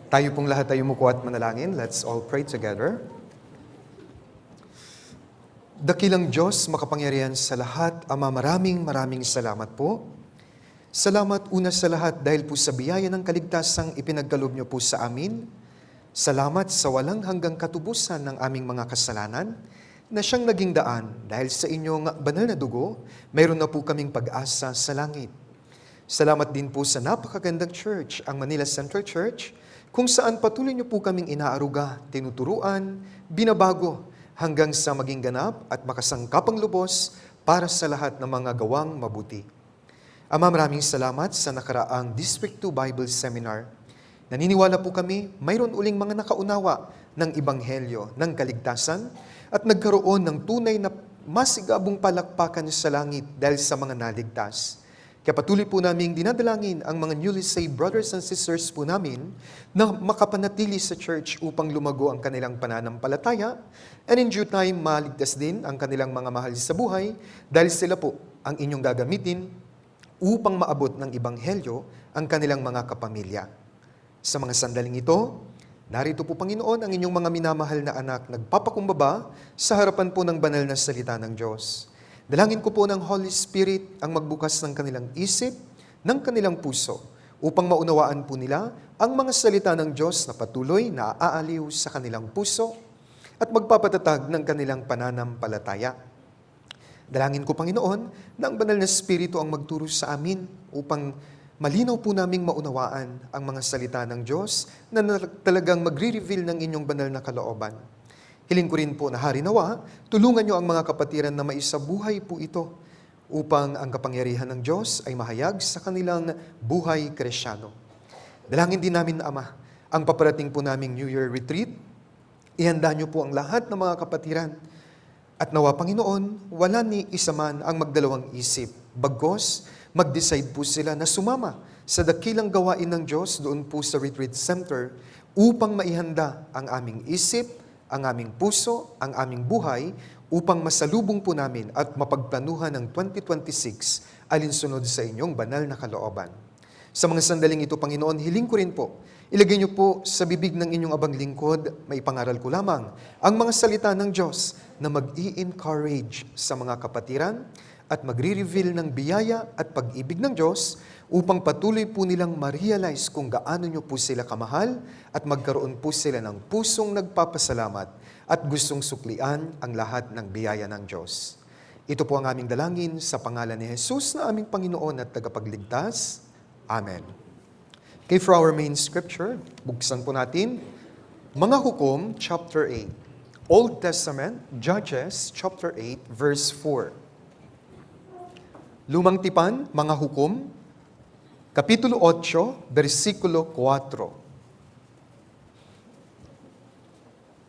Tayo pong lahat ay umuko at manalangin. Let's all pray together. Dakilang Diyos, makapangyarihan sa lahat, Ama, maraming salamat po. Salamat una sa lahat dahil po sa biyaya ng kaligtasang ipinagkaloob niyo po sa amin. Salamat sa walang hanggang katubusan ng aming mga kasalanan na siyang naging daan dahil sa inyong banal na dugo, mayroon na po kaming pag-asa sa langit. Salamat din po sa napakagandang church, ang Manila Central Church, kung saan patuloy niyo po kaming inaaruga, tinuturuan, binabago, hanggang sa maging ganap at makasangkapang lubos para sa lahat ng mga gawang mabuti. Ama, maraming salamat sa nakaraang District 2 Bible Seminar. Naniniwala po kami, mayroon uling mga nakaunawa ng Ebanghelyo, ng kaligtasan, at nagkaroon ng tunay na masigabong palakpakan sa langit dahil sa mga naligtas. Kaya patuloy po namin dinadalangin ang mga newly saved brothers and sisters po namin na makapanatili sa church upang lumago ang kanilang pananampalataya, and in due time maligtas din ang kanilang mga mahal sa buhay dahil sila po ang inyong gagamitin upang maabot ng Ebanghelyo ang kanilang mga kapamilya. Sa mga sandaling ito, narito po Panginoon ang inyong mga minamahal na anak nagpapakumbaba sa harapan po ng banal na salita ng Diyos. Dalangin ko po ng Holy Spirit ang magbukas ng kanilang isip, ng kanilang puso, upang maunawaan po nila ang mga salita ng Diyos na patuloy na aaliw sa kanilang puso at magpapatatag ng kanilang pananampalataya. Dalangin ko, Panginoon, na ang banal na Espiritu ang magturo sa amin upang malinaw po naming maunawaan ang mga salita ng Diyos na talagang magre-reveal ng inyong banal na kalooban. Hiling ko rin po na Hari nawa, tulungan niyo ang mga kapatiran na maisabuhay po ito upang ang kapangyarihan ng Diyos ay mahayag sa kanilang buhay Kristyano. Dalangin din namin na Ama, ang paparating po naming New Year Retreat, ihanda niyo po ang lahat ng mga kapatiran. At nawa, Panginoon, wala ni isa man ang magdalawang isip. Bagos, mag-decide po sila na sumama sa dakilang gawain ng Diyos doon po sa Retreat Center upang maihanda ang aming isip, ang aming puso, ang aming buhay, upang masalubong po namin at mapagplanuhan ng 2026 alinsunod sa inyong banal na kalooban. Sa mga sandaling ito, Panginoon, hiling ko rin po, ilagay niyo po sa bibig ng inyong abang lingkod, maipangaral ko lamang, ang mga salita ng Diyos na mag-i-encourage sa mga kapatiran at magre-reveal ng biyaya at pag-ibig ng Diyos upang patuloy po nilang ma-realize kung gaano nyo po sila kamahal at magkaroon po sila ng pusong nagpapasalamat at gustong suklian ang lahat ng biyaya ng Diyos. Ito po ang aming dalangin sa pangalan ni Jesus na aming Panginoon at tagapagligtas. Amen. Okay, for our main scripture, buksan po natin, Mga Hukom, chapter 8. Old Testament, Judges, chapter 8, verse 4. Lumang Tipan, Mga Hukom, Kapitulo 8, versikulo 4.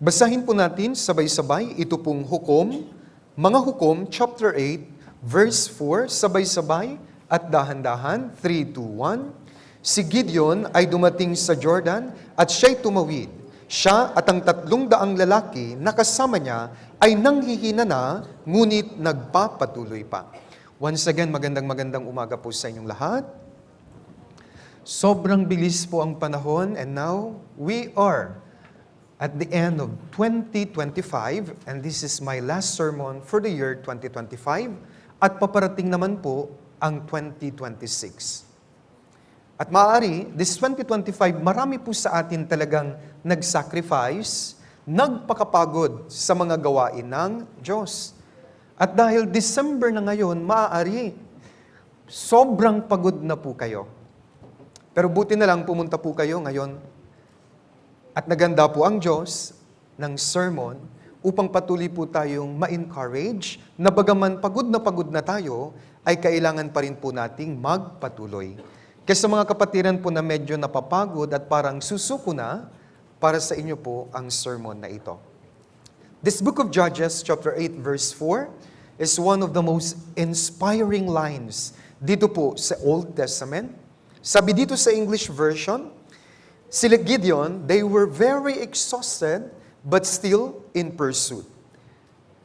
Basahin po natin sabay-sabay ito pong hukom, Mga Hukom, chapter 8, verse 4, sabay-sabay at dahan-dahan, 3, 2, 1. Si Gideon ay dumating sa Jordan at siya'y tumawid. Siya at ang 300 lalaki na kasama niya ay nanghihina na, ngunit nagpapatuloy pa. Once again, magandang umaga po sa inyong lahat. Sobrang bilis po ang panahon, and now we are at the end of 2025, and this is my last sermon for the year 2025, at paparating naman po ang 2026. At maaari, this 2025, marami po sa atin talagang nag-sacrifice, nagpakapagod sa mga gawain ng Diyos. At dahil December na ngayon, maaari, sobrang pagod na po kayo. Pero buti na lang pumunta po kayo ngayon at naganda po ang Diyos ng sermon upang patuloy po tayong ma-encourage na bagaman pagod na tayo, ay kailangan pa rin po nating magpatuloy. Kaya sa mga kapatiran po na medyo napapagod at parang susuko na, para sa inyo po ang sermon na ito. This book of Judges, chapter 8, verse 4, is one of the most inspiring lines dito po sa Old Testament. Sabi dito sa English version, sila Gideon, they were very exhausted but still in pursuit.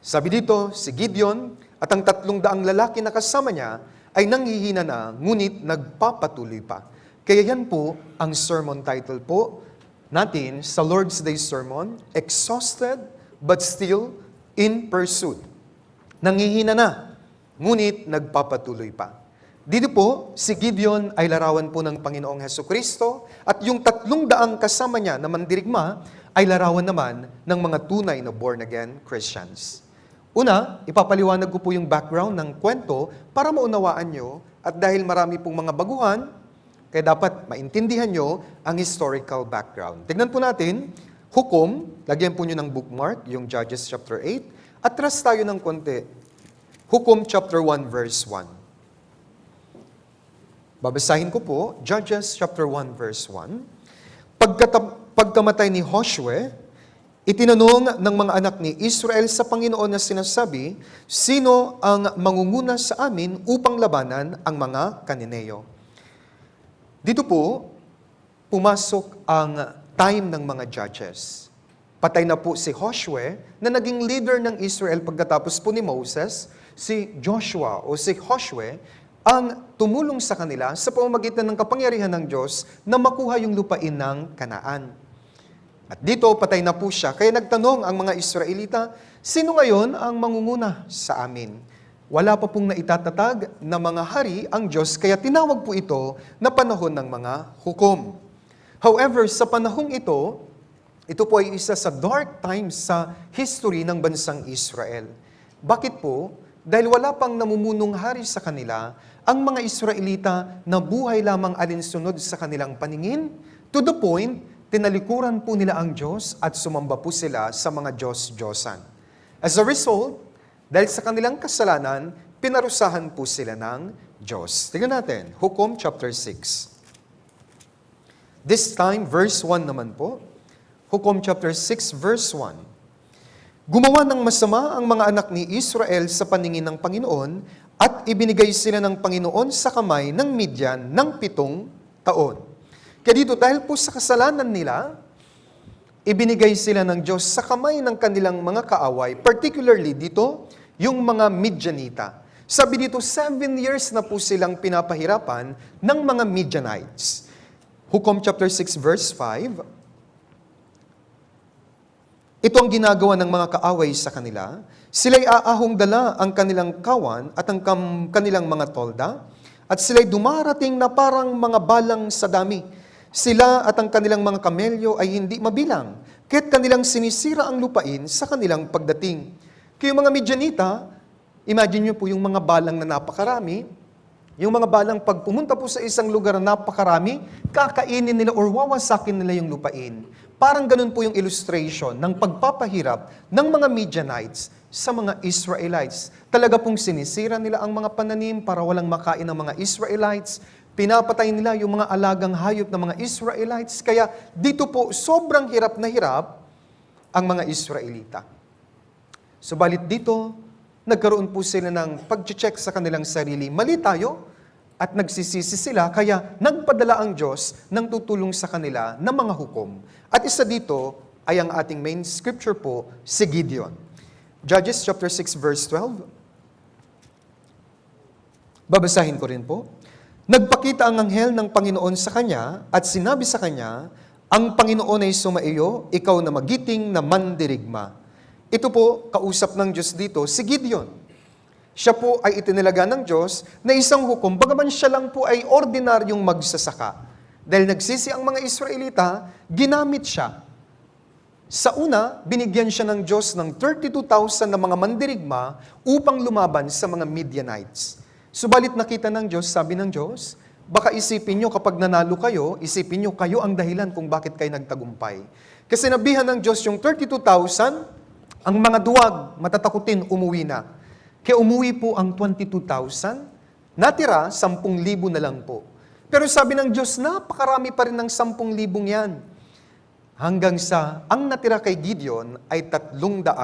Sabi dito, si Gideon at ang 300 lalaki na kasama niya ay nanghihina na, ngunit nagpapatuloy pa. Kaya yan po ang sermon title po, natin sa Lord's Day Sermon, exhausted but still in pursuit. Nangihina na, ngunit nagpapatuloy pa. Dito po, si Gideon ay larawan po ng Panginoong Hesukristo at yung 300 kasama niya na mandirigma ay larawan naman ng mga tunay na born-again Christians. Una, ipapaliwanag ko po yung background ng kwento para maunawaan nyo at dahil marami pong mga baguhan, kaya dapat maintindihan nyo ang historical background. Tignan po natin, hukom, lagyan po nyo ng bookmark, yung Judges chapter 8, atras tayo ng konti. Hukom chapter 1 verse 1. Babasahin ko po, Judges chapter 1 verse 1. Pagkamatay ni Joshua, itinanong ng mga anak ni Israel sa Panginoon na sinasabi, sino ang mangunguna sa amin upang labanan ang mga Kananeo? Dito po, pumasok ang time ng mga judges. Patay na po si Joshua na naging leader ng Israel pagkatapos po ni Moses, si Joshua o si Joshua ang tumulong sa kanila sa pamamagitan ng kapangyarihan ng Diyos na makuha yung lupain ng Kanaan. At dito, patay na po siya. Kaya nagtanong ang mga Israelita, sino ngayon ang mangunguna sa amin? Wala pa pong naitatatag na mga hari ang Diyos, kaya tinawag po ito na panahon ng mga hukom. However, sa panahong ito po ay isa sa dark times sa history ng bansang Israel. Bakit po? Dahil wala pang namumunong hari sa kanila, ang mga Israelita na buhay lamang alinsunod sa kanilang paningin, to the point, tinalikuran po nila ang Diyos at sumamba po sila sa mga Diyos-Diyosan. As a result, dahil sa kanilang kasalanan, pinarusahan po sila ng Diyos. Tingnan natin, Hukom chapter 6. This time, verse 1 naman po. Hukom chapter 6, verse 1. Gumawa ng masama ang mga anak ni Israel sa paningin ng Panginoon at ibinigay sila ng Panginoon sa kamay ng Midian ng 7 taon. Kaya dito, dahil po sa kasalanan nila, ibinigay sila ng Diyos sa kamay ng kanilang mga kaaway, particularly dito, yung mga Midianita. Sabi dito, 7 years na po silang pinapahirapan ng mga Midianites. Hukom chapter 6 verse 5, ito ang ginagawa ng mga kaaway sa kanila. Sila'y aahong dala ang kanilang kawan at ang kanilang mga tolda, at sila'y dumarating na parang mga balang sa dami. Sila at ang kanilang mga kamelyo ay hindi mabilang, kaya't kanilang sinisira ang lupain sa kanilang pagdating. Kaya yung mga Midianita, imagine nyo po yung mga balang na napakarami, yung mga balang pag pumunta po sa isang lugar na napakarami, kakainin nila or wawasakin nila yung lupain. Parang ganun po yung illustration ng pagpapahirap ng mga Midianites sa mga Israelites. Talaga pong sinisira nila ang mga pananim para walang makain ng mga Israelites. Pinapatay nila yung mga alagang hayop ng mga Israelites. Kaya dito po sobrang hirap na hirap ang mga Israelita. Subalit dito, nagkaroon po sila ng pag-check sa kanilang sarili. Mali tayo at nagsisisi sila, kaya nagpadala ang Diyos ng tutulong sa kanila ng mga hukom. At isa dito ay ang ating main scripture po, si Gideon. Judges chapter 6 verse 12. Babasahin ko rin po. Nagpakita ang anghel ng Panginoon sa kanya at sinabi sa kanya, ang Panginoon ay sumaiyo, ikaw na magiting na mandirigma. Ito po, kausap ng Diyos dito, si Gideon. Siya po ay itinilaga ng Diyos na isang hukom, bagaman siya lang po ay ordinaryong magsasaka. Dahil nagsisi ang mga Israelita, ginamit siya. Sa una, binigyan siya ng Diyos ng 32,000 na mga mandirigma upang lumaban sa mga Midianites. Subalit nakita ng Diyos, sabi ng Diyos, baka isipin nyo kapag nanalo kayo, isipin nyo kayo ang dahilan kung bakit kayo nagtagumpay. Kasi nabihan ng Diyos yung 32,000, ang mga duwag, matatakutin, umuwi na. Kaya umuwi po ang 22,000, natira 10,000 na lang po. Pero sabi ng Diyos, napakarami pa rin ng 10,000 yan. Hanggang sa, ang natira kay Gideon ay 300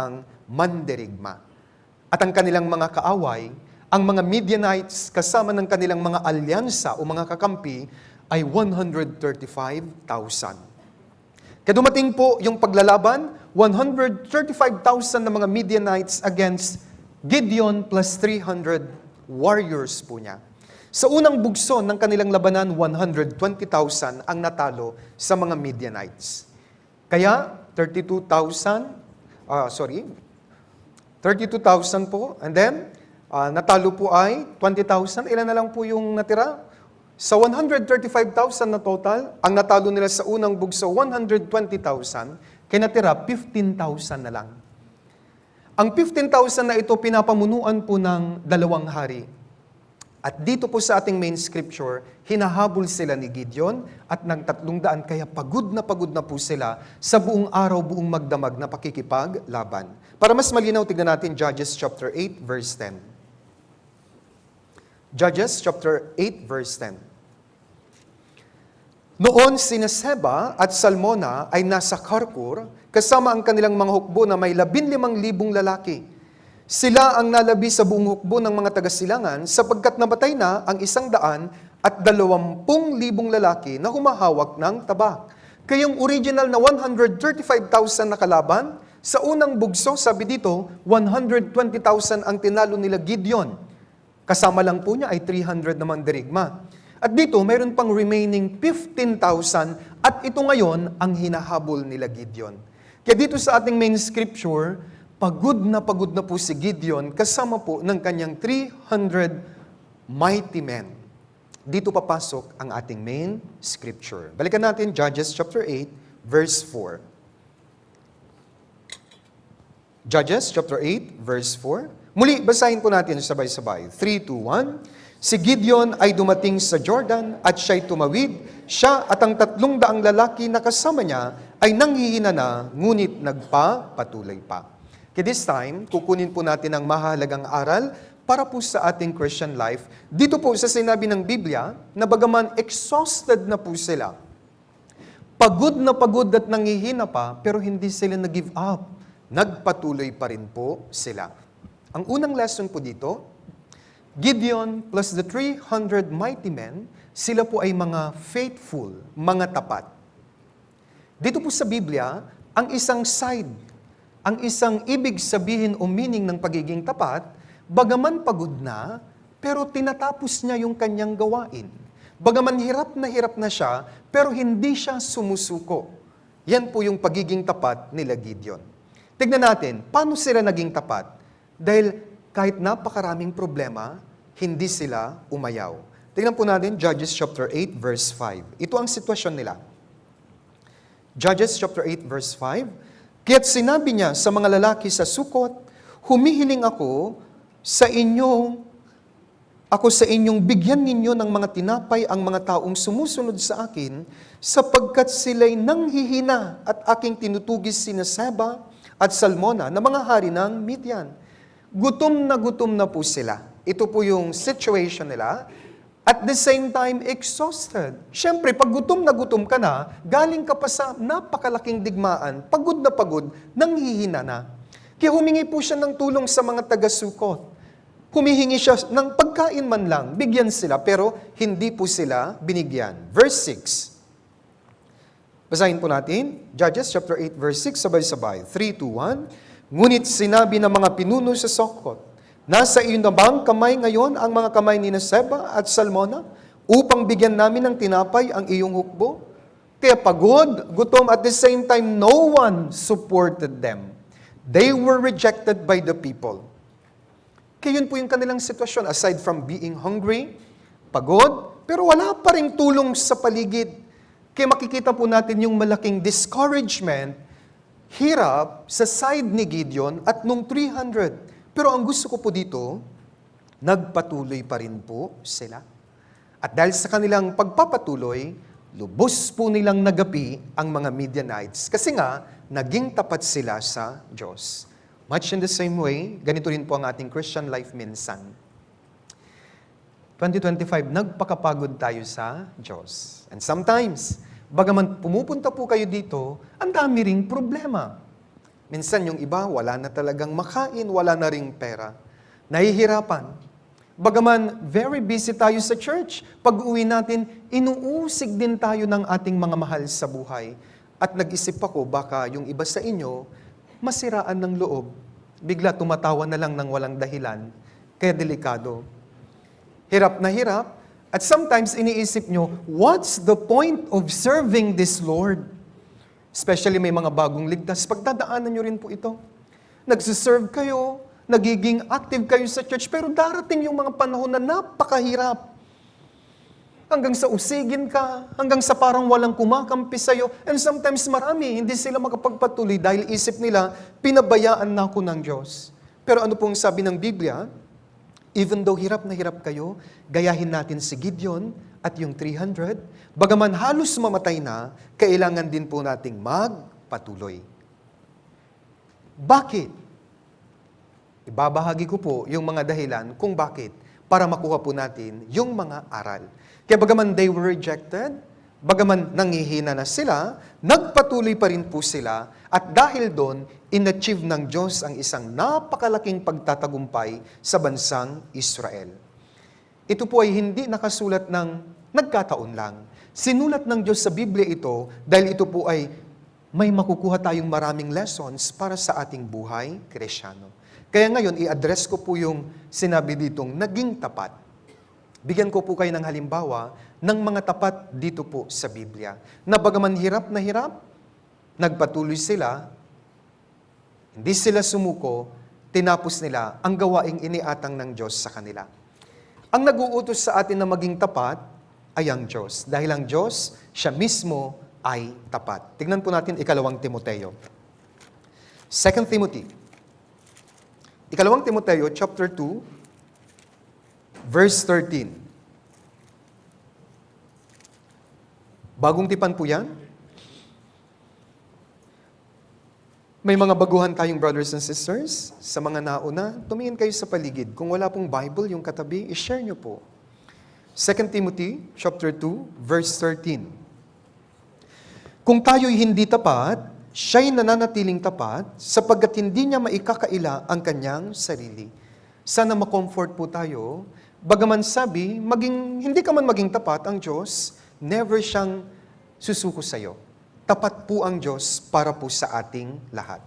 mandirigma. At ang kanilang mga kaaway, ang mga Midianites kasama ng kanilang mga alyansa o mga kakampi ay 135,000. Kaya dumating po yung paglalaban, 135,000 na mga Midianites against Gideon plus 300 warriors po niya. Sa unang bugso ng kanilang labanan, 120,000 ang natalo sa mga Midianites. Kaya 32,000 po. And then, natalo po ay 20,000. Ilan na lang po yung natira? Sa 135,000 na total, ang natalo nila sa unang bugso, 120,000. Kaya natira, 15,000 na lang. Ang 15,000 na ito, pinapamunuan po ng 2 hari. At dito po sa ating main scripture, hinahabol sila ni Gideon at ng 300, kaya pagod na po sila sa buong araw, buong magdamag na pakikipaglaban. Para mas malinaw, tignan natin Judges chapter 8, verse 10. Judges chapter 8, verse 10. Noon sina Seba at Salmona ay nasa Karkur, kasama ang kanilang mga hukbo na may 15,000 lalaki. Sila ang nalabi sa buong hukbo ng mga taga-silangan sapagkat namatay na ang 120,000 lalaki na humahawak ng tabak. Kayong original na 135,000 na kalaban, sa unang bugso, sabi dito, 120,000 ang tinalo nila Gideon. Kasama lang po niya ay 300 na mandirigma. At dito, mayroon pang remaining 15,000 at ito ngayon ang hinahabol nila Gideon. Kaya dito sa ating main scripture, pagod na po si Gideon kasama po ng kanyang 300 mighty men. Dito papasok ang ating main scripture. Balikan natin Judges chapter 8, verse 4. Judges chapter 8, verse 4. Muli, basahin po natin sabay-sabay. 3, 2, 1. Si Gideon ay dumating sa Jordan at siya'y tumawid. Siya at ang 300 lalaki na kasama niya ay nanghihina na, ngunit nagpapatuloy pa. Kaya this time, kukunin po natin ang mahalagang aral para po sa ating Christian life. Dito po sa sinabi ng Biblia, na bagaman exhausted na po sila, pagod at nanghihina pa, pero hindi sila nag-give up. Nagpatuloy pa rin po sila. Ang unang lesson po dito, Gideon plus the 300 mighty men, sila po ay mga faithful, mga tapat. Dito po sa Biblia, ang isang side, ang isang ibig sabihin o meaning ng pagiging tapat, bagaman pagod na, pero tinatapos niya yung kanyang gawain. Bagaman hirap na siya, pero hindi siya sumusuko. Yan po yung pagiging tapat nila Gideon. Tignan natin, paano sila naging tapat? Dahil kahit napakaraming problema, hindi sila umayaw. Tignan po natin, Judges chapter 8, verse 5. Ito ang sitwasyon nila. Judges chapter 8, verse 5. Kaya't sinabi niya sa mga lalaki sa Sukot, humihiling ako sa inyong bigyan ninyo ng mga tinapay ang mga taong sumusunod sa akin, sapagkat sila'y nanghihina at aking tinutugis sina Seba at Salmona na mga hari ng Midian. Gutom na po sila. Ito po yung situation nila. At the same time, exhausted. Siyempre, pag gutom ka na, galing ka pa sa napakalaking digmaan, pagod, nanghihina na. Kaya humingi po siya ng tulong sa mga taga-Sukot. Humihingi siya ng pagkain man lang, bigyan sila, pero hindi po sila binigyan. Verse 6. Basahin po natin, Judges chapter 8, verse 6, sabay-sabay. 3, 2, 1. Ngunit sinabi ng mga pinuno sa Sukot, nasa iyo na bang kamay ngayon ang mga kamay ni Seba at Salmona upang bigyan namin ng tinapay ang iyong hukbo? Kaya pagod, gutom, at the same time, no one supported them. They were rejected by the people. Kaya yun po yung kanilang sitwasyon. Aside from being hungry, pagod, pero wala pa ring tulong sa paligid. Kaya makikita po natin yung malaking discouragement, hirap sa side ni Gideon at nung 300. Pero ang gusto ko po dito, nagpatuloy pa rin po sila. At dahil sa kanilang pagpapatuloy, lubos po nilang nagapi ang mga Midianites. Kasi nga, naging tapat sila sa Diyos. Much in the same way, ganito rin po ang ating Christian life minsan. 2025, nagpakapagod tayo sa Diyos. And sometimes, bagaman pumupunta po kayo dito, ang dami ring problema. Minsan yung iba, wala na talagang makain, wala na ring pera. Nahihirapan. Bagaman very busy tayo sa church, pag-uwi natin, inuusig din tayo ng ating mga mahal sa buhay. At nag-isip ako, baka yung iba sa inyo, masiraan ng loob. Bigla tumatawa na lang ng walang dahilan. Kaya delikado. Hirap na hirap. At sometimes iniisip nyo, what's the point of serving this Lord? Especially may mga bagong ligtas, pagdadaanan nyo rin po ito. Nagsiserve kayo, nagiging active kayo sa church, pero darating yung mga panahon na napakahirap. Hanggang sa usigin ka, hanggang sa parang walang kumakampi sa'yo. And sometimes marami, hindi sila makapagpatuloy dahil isip nila, pinabayaan na ako ng Diyos. Pero ano pong sabi ng Biblia? Even though hirap na hirap kayo, gayahin natin si Gideon at yung 300. Bagaman halos mamatay na, kailangan din po nating magpatuloy. Bakit? Ibabahagi ko po yung mga dahilan kung bakit para makuha po natin yung mga aral. Kaya bagaman they were rejected, bagaman nangihina na sila, nagpatuloy pa rin po sila at dahil doon, in-achieve ng Diyos ang isang napakalaking pagtatagumpay sa bansang Israel. Ito po ay hindi nakasulat ng nagkataon lang. Sinulat ng Diyos sa Biblia ito dahil ito po ay may makukuha tayong maraming lessons para sa ating buhay Kristiyano. Kaya ngayon, i-address ko po yung sinabi ditong naging tapat. Bigyan ko po kayo ng halimbawa ng mga tapat dito po sa Biblia. Na bagaman hirap na hirap, nagpatuloy sila, hindi sila sumuko, tinapos nila ang gawaing iniatang ng Diyos sa kanila. Ang nag-uutos sa atin na maging tapat ay ang Diyos. Dahil ang Diyos, siya mismo ay tapat. Tignan po natin ikalawang Timoteo. 2 Timothy. Ikalawang Timoteo, chapter 2, verse 13. Bagong tipan po yan. May mga baguhan tayong brothers and sisters. Sa mga nauna, tumingin kayo sa paligid. Kung wala pong Bible, yung katabi, i-share nyo po. 2 Timothy, chapter 2, verse 13. Kung tayo'y hindi tapat, siya'y nananatiling tapat sapagkat hindi niya maikakaila ang kanyang sarili. Sana ma-comfort po tayo. Bagaman sabi, hindi ka man maging tapat ang Diyos, never siyang susuko sa iyo. Tapat po ang Diyos para po sa ating lahat.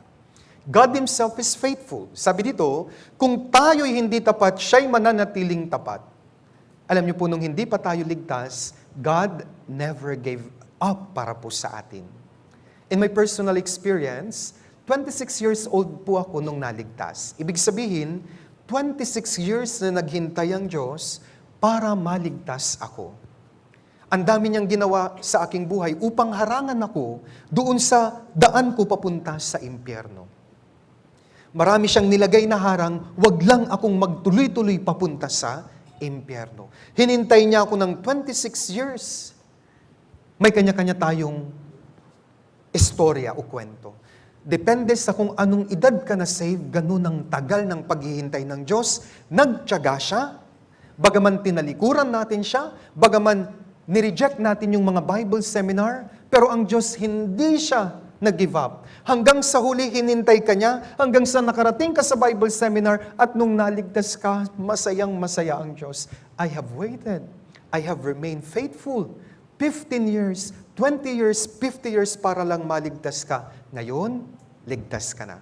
God Himself is faithful. Sabi dito, kung tayo'y hindi tapat, siya'y mananatiling tapat. Alam niyo po, nung hindi pa tayo ligtas, God never gave up para po sa atin. In my personal experience, 26 years old po ako nung naligtas. Ibig sabihin, 26 years na naghintay ang Diyos para maligtas ako. Ang dami niyang ginawa sa aking buhay upang harangan ako doon sa daan ko papunta sa impyerno. Marami siyang nilagay na harang, wag lang akong magtuloy-tuloy papunta sa impyerno. Hinintay niya ako ng 26 years. May kanya-kanya tayong istorya o kwento. Depende sa kung anong edad ka na save, ganun ang tagal ng paghihintay ng Diyos. Nagtiyaga siya, bagaman tinalikuran natin siya, bagaman nireject natin yung mga Bible seminar, pero ang Diyos hindi siya nag-give up. Hanggang sa huli, hinintay ka niya, hanggang sa nakarating ka sa Bible seminar, at nung naligtas ka, masayang-masaya ang Diyos. I have waited. I have remained faithful. 15 years, 20 years, 50 years para lang maligtas ka. Ngayon, ligtas ka na.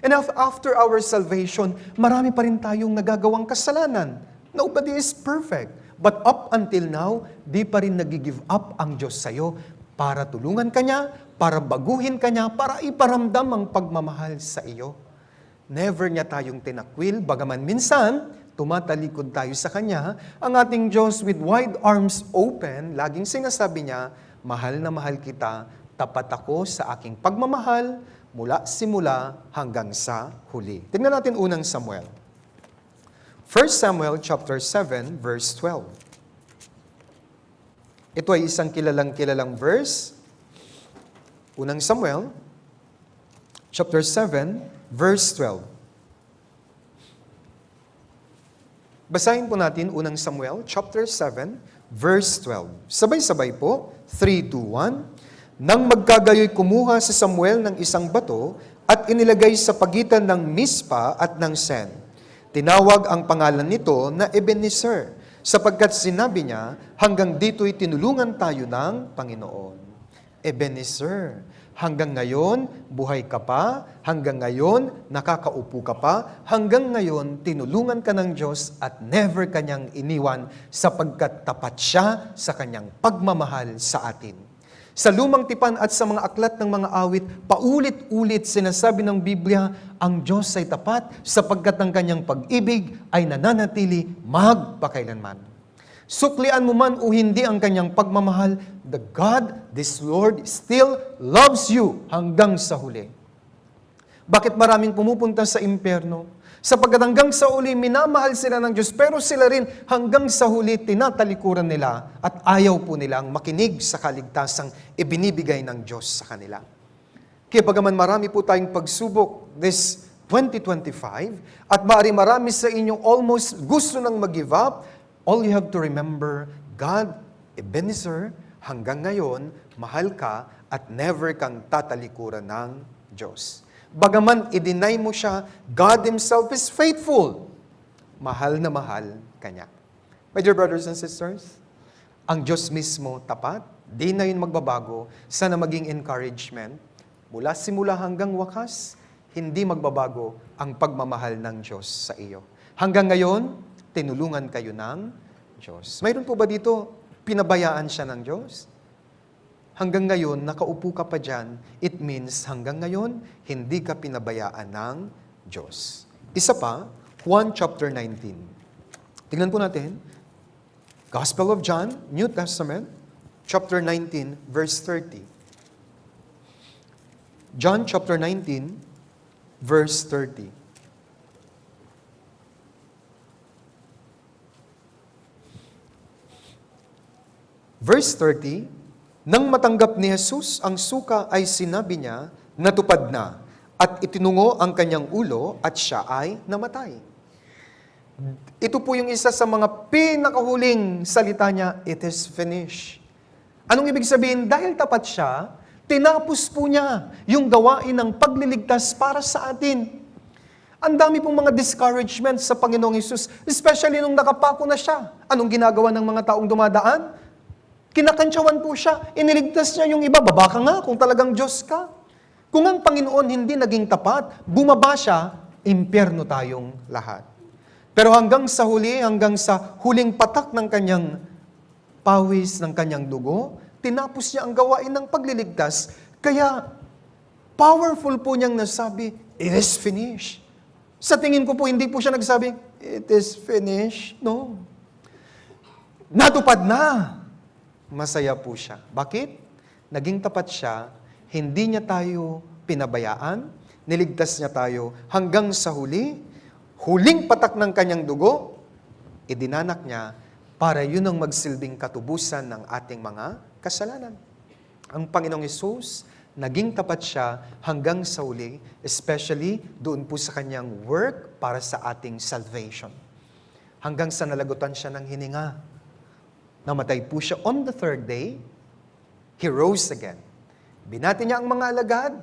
And after our salvation, marami pa rin tayong nagagawang kasalanan. Nobody is perfect. But up until now, di pa rin nag-give up ang Diyos sa'yo para tulungan ka niya, para baguhin ka niya, para iparamdam ang pagmamahal sa iyo. Never niya tayong tinakwil, bagaman minsan, tumatalikod tayo sa Kanya, ang ating Diyos with wide arms open, laging sinasabi niya, mahal na mahal kita, tapat ako sa aking pagmamahal, mula simula hanggang sa huli. Tingnan natin unang Samuel. 1 Samuel chapter 7, verse 12. Ito ay isang kilalang verse. Unang Samuel, chapter 7, verse 12. Basahin po natin unang Samuel, chapter 7, verse 12. Sabay-sabay po, 3, 2, 1. Nang magkagayoy kumuha si Samuel ng isang bato at inilagay sa pagitan ng Mispa at ng Sen. Tinawag ang pangalan nito na Ebenezer, sapagkat sinabi niya, hanggang dito'y tinulungan tayo ng Panginoon. Ebenezer, hanggang ngayon, buhay ka pa, hanggang ngayon, nakakaupo ka pa, hanggang ngayon, tinulungan ka ng Diyos at never kanyang iniwan sapagkat tapat siya sa kanyang pagmamahal sa atin. Sa Lumang Tipan at sa mga aklat ng mga awit, paulit-ulit sinasabi ng Biblia, ang Diyos ay tapat sapagkat ang kanyang pag-ibig ay nananatili magpakailanman. Suklian mo man o hindi ang kanyang pagmamahal, the God, this Lord, still loves you hanggang sa huli. Bakit maraming pumupunta sa impyerno? Sapagkat hanggang sa huli, minamahal sila ng Diyos, pero sila rin hanggang sa huli, tinatalikuran nila at ayaw po nilang makinig sa kaligtasang ibinibigay ng Diyos sa kanila. Kaya bagaman marami po tayong pagsubok this 2025, at marami sa inyong almost gusto nang mag-give up, all you have to remember, God, Ebenezer, hanggang ngayon, mahal ka at never kang tatalikuran ng Diyos. Bagaman i-deny mo siya, God Himself is faithful. Mahal na mahal kanya. My dear brothers and sisters, ang Diyos mismo tapat, di na yun magbabago, sana maging encouragement. Mula simula hanggang wakas, hindi magbabago ang pagmamahal ng Diyos sa iyo. Hanggang ngayon, tinulungan kayo ng Diyos. Mayroon po ba dito, pinabayaan siya ng Diyos? Hanggang ngayon, nakaupo ka pa dyan, it means hanggang ngayon, hindi ka pinabayaan ng Diyos. Isa pa, Juan chapter 19. Tingnan po natin, Gospel of John, New Testament, chapter 19, verse 30. John chapter 19, verse 30. Verse 30, nang matanggap ni Jesus ang suka ay sinabi niya, natupad na, at itinungo ang kanyang ulo at siya ay namatay. Ito po yung isa sa mga pinakahuling salita niya, it is finished. Anong ibig sabihin? Dahil tapat siya, tinapos po niya yung gawain ng pagliligtas para sa atin. Ang dami pong mga discouragement sa Panginoong Hesus, especially nung nakapako na siya. Anong ginagawa ng mga taong dumadaan? Kinakantsawan po siya, iniligtas niya yung iba, baba ka nga kung talagang Diyos ka. Kung ang Panginoon hindi naging tapat, bumaba siya, impyerno tayong lahat. Pero hanggang sa huli, hanggang sa huling patak ng kanyang pawis, ng kanyang dugo, tinapos niya ang gawain ng pagliligtas. Kaya, powerful po niyang nasabi, it is finished. Sa tingin ko po, hindi po siya nagsabi, it is finished. No. Natupad na. Masaya po siya. Bakit? Naging tapat siya, hindi niya tayo pinabayaan, niligtas niya tayo hanggang sa huli, huling patak ng kanyang dugo, idinanak niya para yun ang magsilbing katubusan ng ating mga kasalanan. Ang Panginoong Hesus, naging tapat siya hanggang sa huli, especially doon po sa kanyang work para sa ating salvation. Hanggang sa nalagutan siya ng hininga. Namatay po siya on the third day. He rose again. Binati niya ang mga alagad,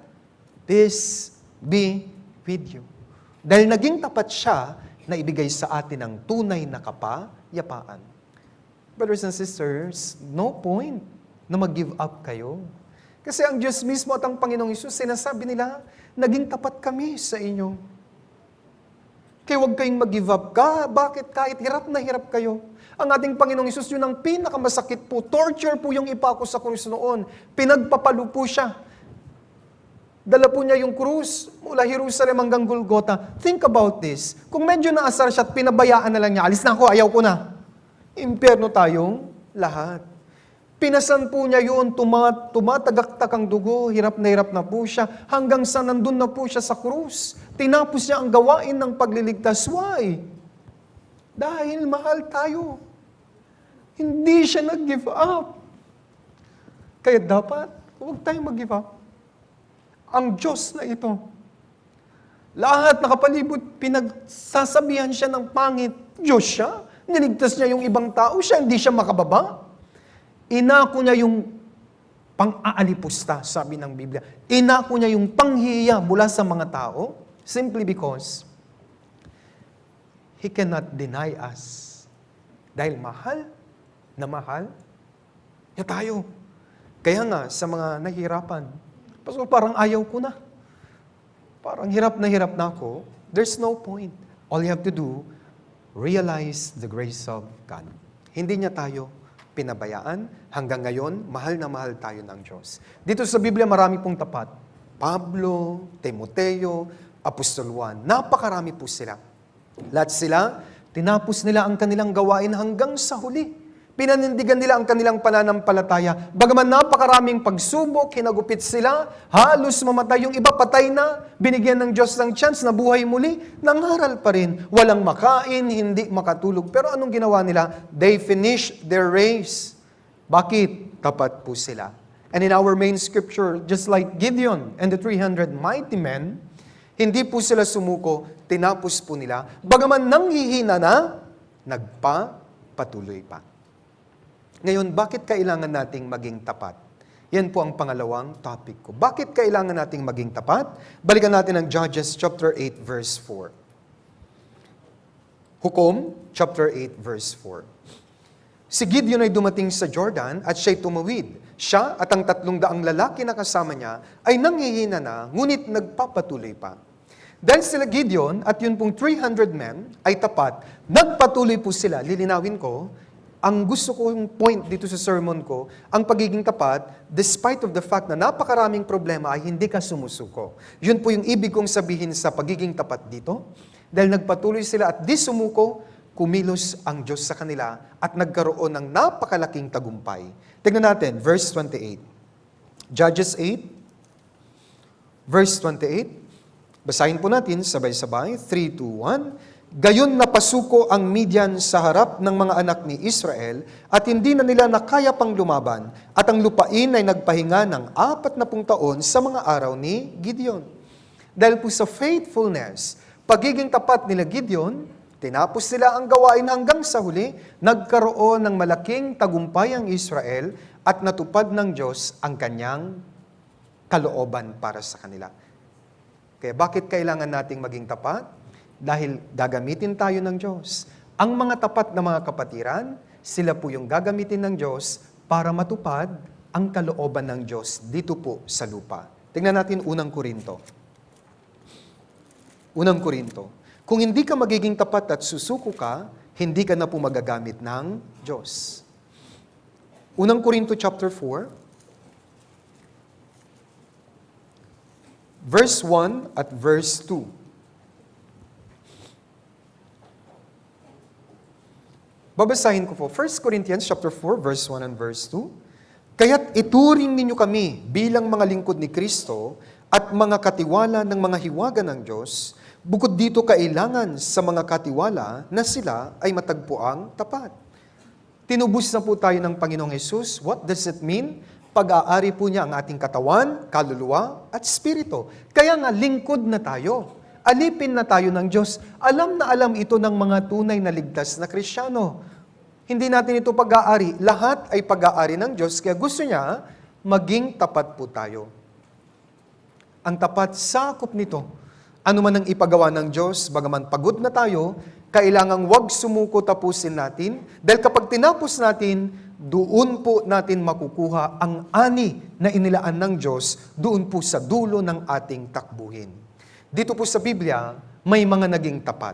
peace be with you. Dahil naging tapat siya na ibigay sa atin ang tunay na kapayapaan. Brothers and sisters, no point na mag-give up kayo. Kasi ang Diyos mismo at ang Panginoong Hesus, sinasabi nila, naging tapat kami sa inyo. Kaya huwag kayong mag-give up ka. Bakit? Kahit hirap na hirap kayo. Ang ating Panginoong Hesus, yun ang pinakamasakit po. Torture po yung ipako sa krus noon. Pinagpapalo po siya. Dala po niya yung krus mula Jerusalem hanggang Golgotha. Think about this. Kung medyo naasar siya at pinabayaan na lang niya, alis na ako, ayaw ko na. Impyerno tayong lahat. Pinasan po niya yun, tumatagaktak ang dugo, hirap na po siya, hanggang sa nandun na po siya sa krus. Tinapos niya ang gawain ng pagliligtas. Why? Dahil mahal tayo. Hindi siya nag-give up. Kaya dapat, huwag tayong mag-give up. Ang Diyos na ito, lahat nakapalibot, pinagsasabihan siya ng pangit. Diyos siya. Niligtas niya yung ibang tao. Siya, hindi siya makababa. Inako niya yung pang-aalipusta, sabi ng Biblia. Inako niya yung panghiya mula sa mga tao simply because He cannot deny us. Dahil mahal na mahal niya tayo. Kaya nga, sa mga nahihirapan, Pastor, parang ayaw ko na. Parang hirap na ako. There's no point. All you have to do, realize the grace of God. Hindi niya tayo pinabayaan. Hanggang ngayon, mahal na mahal tayo ng Diyos. Dito sa Biblia, marami pong tapat. Pablo, Timoteo, Apostol Juan. Napakarami po sila. Lahat sila, tinapos nila ang kanilang gawain hanggang sa huli. Pinanindigan nila ang kanilang pananampalataya. Bagaman napakaraming pagsubok, hinagupit sila, halos mamatay, yung iba patay na, binigyan ng Diyos ng chance na buhay muli, nangaral pa rin. Walang makain, hindi makatulog. Pero anong ginawa nila? They finished their race. Bakit? Tapat po sila. And in our main scripture, just like Gideon and the 300 mighty men, hindi po sila sumuko, tinapos po nila. Bagaman nanghihina na, nagpatuloy pa. Ngayon, bakit kailangan nating maging tapat? Yan po ang pangalawang topic ko. Bakit kailangan nating maging tapat? Balikan natin ang Judges chapter 8 verse 4. Hukom chapter 8 verse 4. Si Gideon ay dumating sa Jordan at siya'y tumawid. Siya at ang 300 lalaki na kasama niya ay nanghihina na, ngunit nagpapatuloy pa. Dahil sila Gideon at yun pong 300 men ay tapat, nagpatuloy po sila. Lilinawin ko, ang gusto kong point dito sa sermon ko, ang pagiging tapat, despite of the fact na napakaraming problema ay hindi ka sumusuko. Yun po yung ibig kong sabihin sa pagiging tapat dito. Dahil nagpatuloy sila at di sumuko, kumilos ang Diyos sa kanila at nagkaroon ng napakalaking tagumpay. Tignan natin, verse 28. Judges 8, verse 28. Basahin po natin sabay-sabay, 3, 2, 1. Gayon napasuko ang Midian sa harap ng mga anak ni Israel at hindi na nila nakaya pang lumaban at ang lupain ay nagpahinga ng 40 taon sa mga araw ni Gideon. Dahil po sa faithfulness, pagiging tapat nila Gideon, tinapos nila ang gawain hanggang sa huli, nagkaroon ng malaking tagumpay ang Israel at natupad ng Diyos ang kanyang kalooban para sa kanila. Kaya bakit kailangan nating maging tapat? Dahil gagamitin tayo ng Diyos. Ang mga tapat na mga kapatiran, sila po yung gagamitin ng Diyos para matupad ang kalooban ng Diyos dito po sa lupa. Tingnan natin unang Korinto. Unang Korinto. Kung hindi ka magiging tapat at susuko ka, hindi ka na po magagamit ng Diyos. Unang Korinto chapter 4, verse 1 at verse 2. Babasahin ko po, 1 Corinthians chapter 4, verse 1 and verse 2. Kaya't ituring ninyo kami bilang mga lingkod ni Kristo at mga katiwala ng mga hiwaga ng Diyos, bukod dito kailangan sa mga katiwala na sila ay matagpuang tapat. Tinubos na po tayo ng Panginoong Hesus. What does it mean? Pag-aari po niya ang ating katawan, kaluluwa, at spirito. Kaya nga, lingkod na tayo. Alipin na tayo ng Diyos. Alam na alam ito ng mga tunay na ligtas na Kristiyano. Hindi natin ito pag-aari. Lahat ay pag-aari ng Diyos. Kaya gusto niya, maging tapat po tayo. Ang tapat sakop nito. Ano man ang ipagawa ng Diyos, bagaman pagod na tayo, kailangang wag sumuko, tapusin natin. Dahil kapag tinapos natin, doon po natin makukuha ang ani na inilaan ng Diyos doon po sa dulo ng ating takbuhin. Dito po sa Biblia, may mga naging tapat.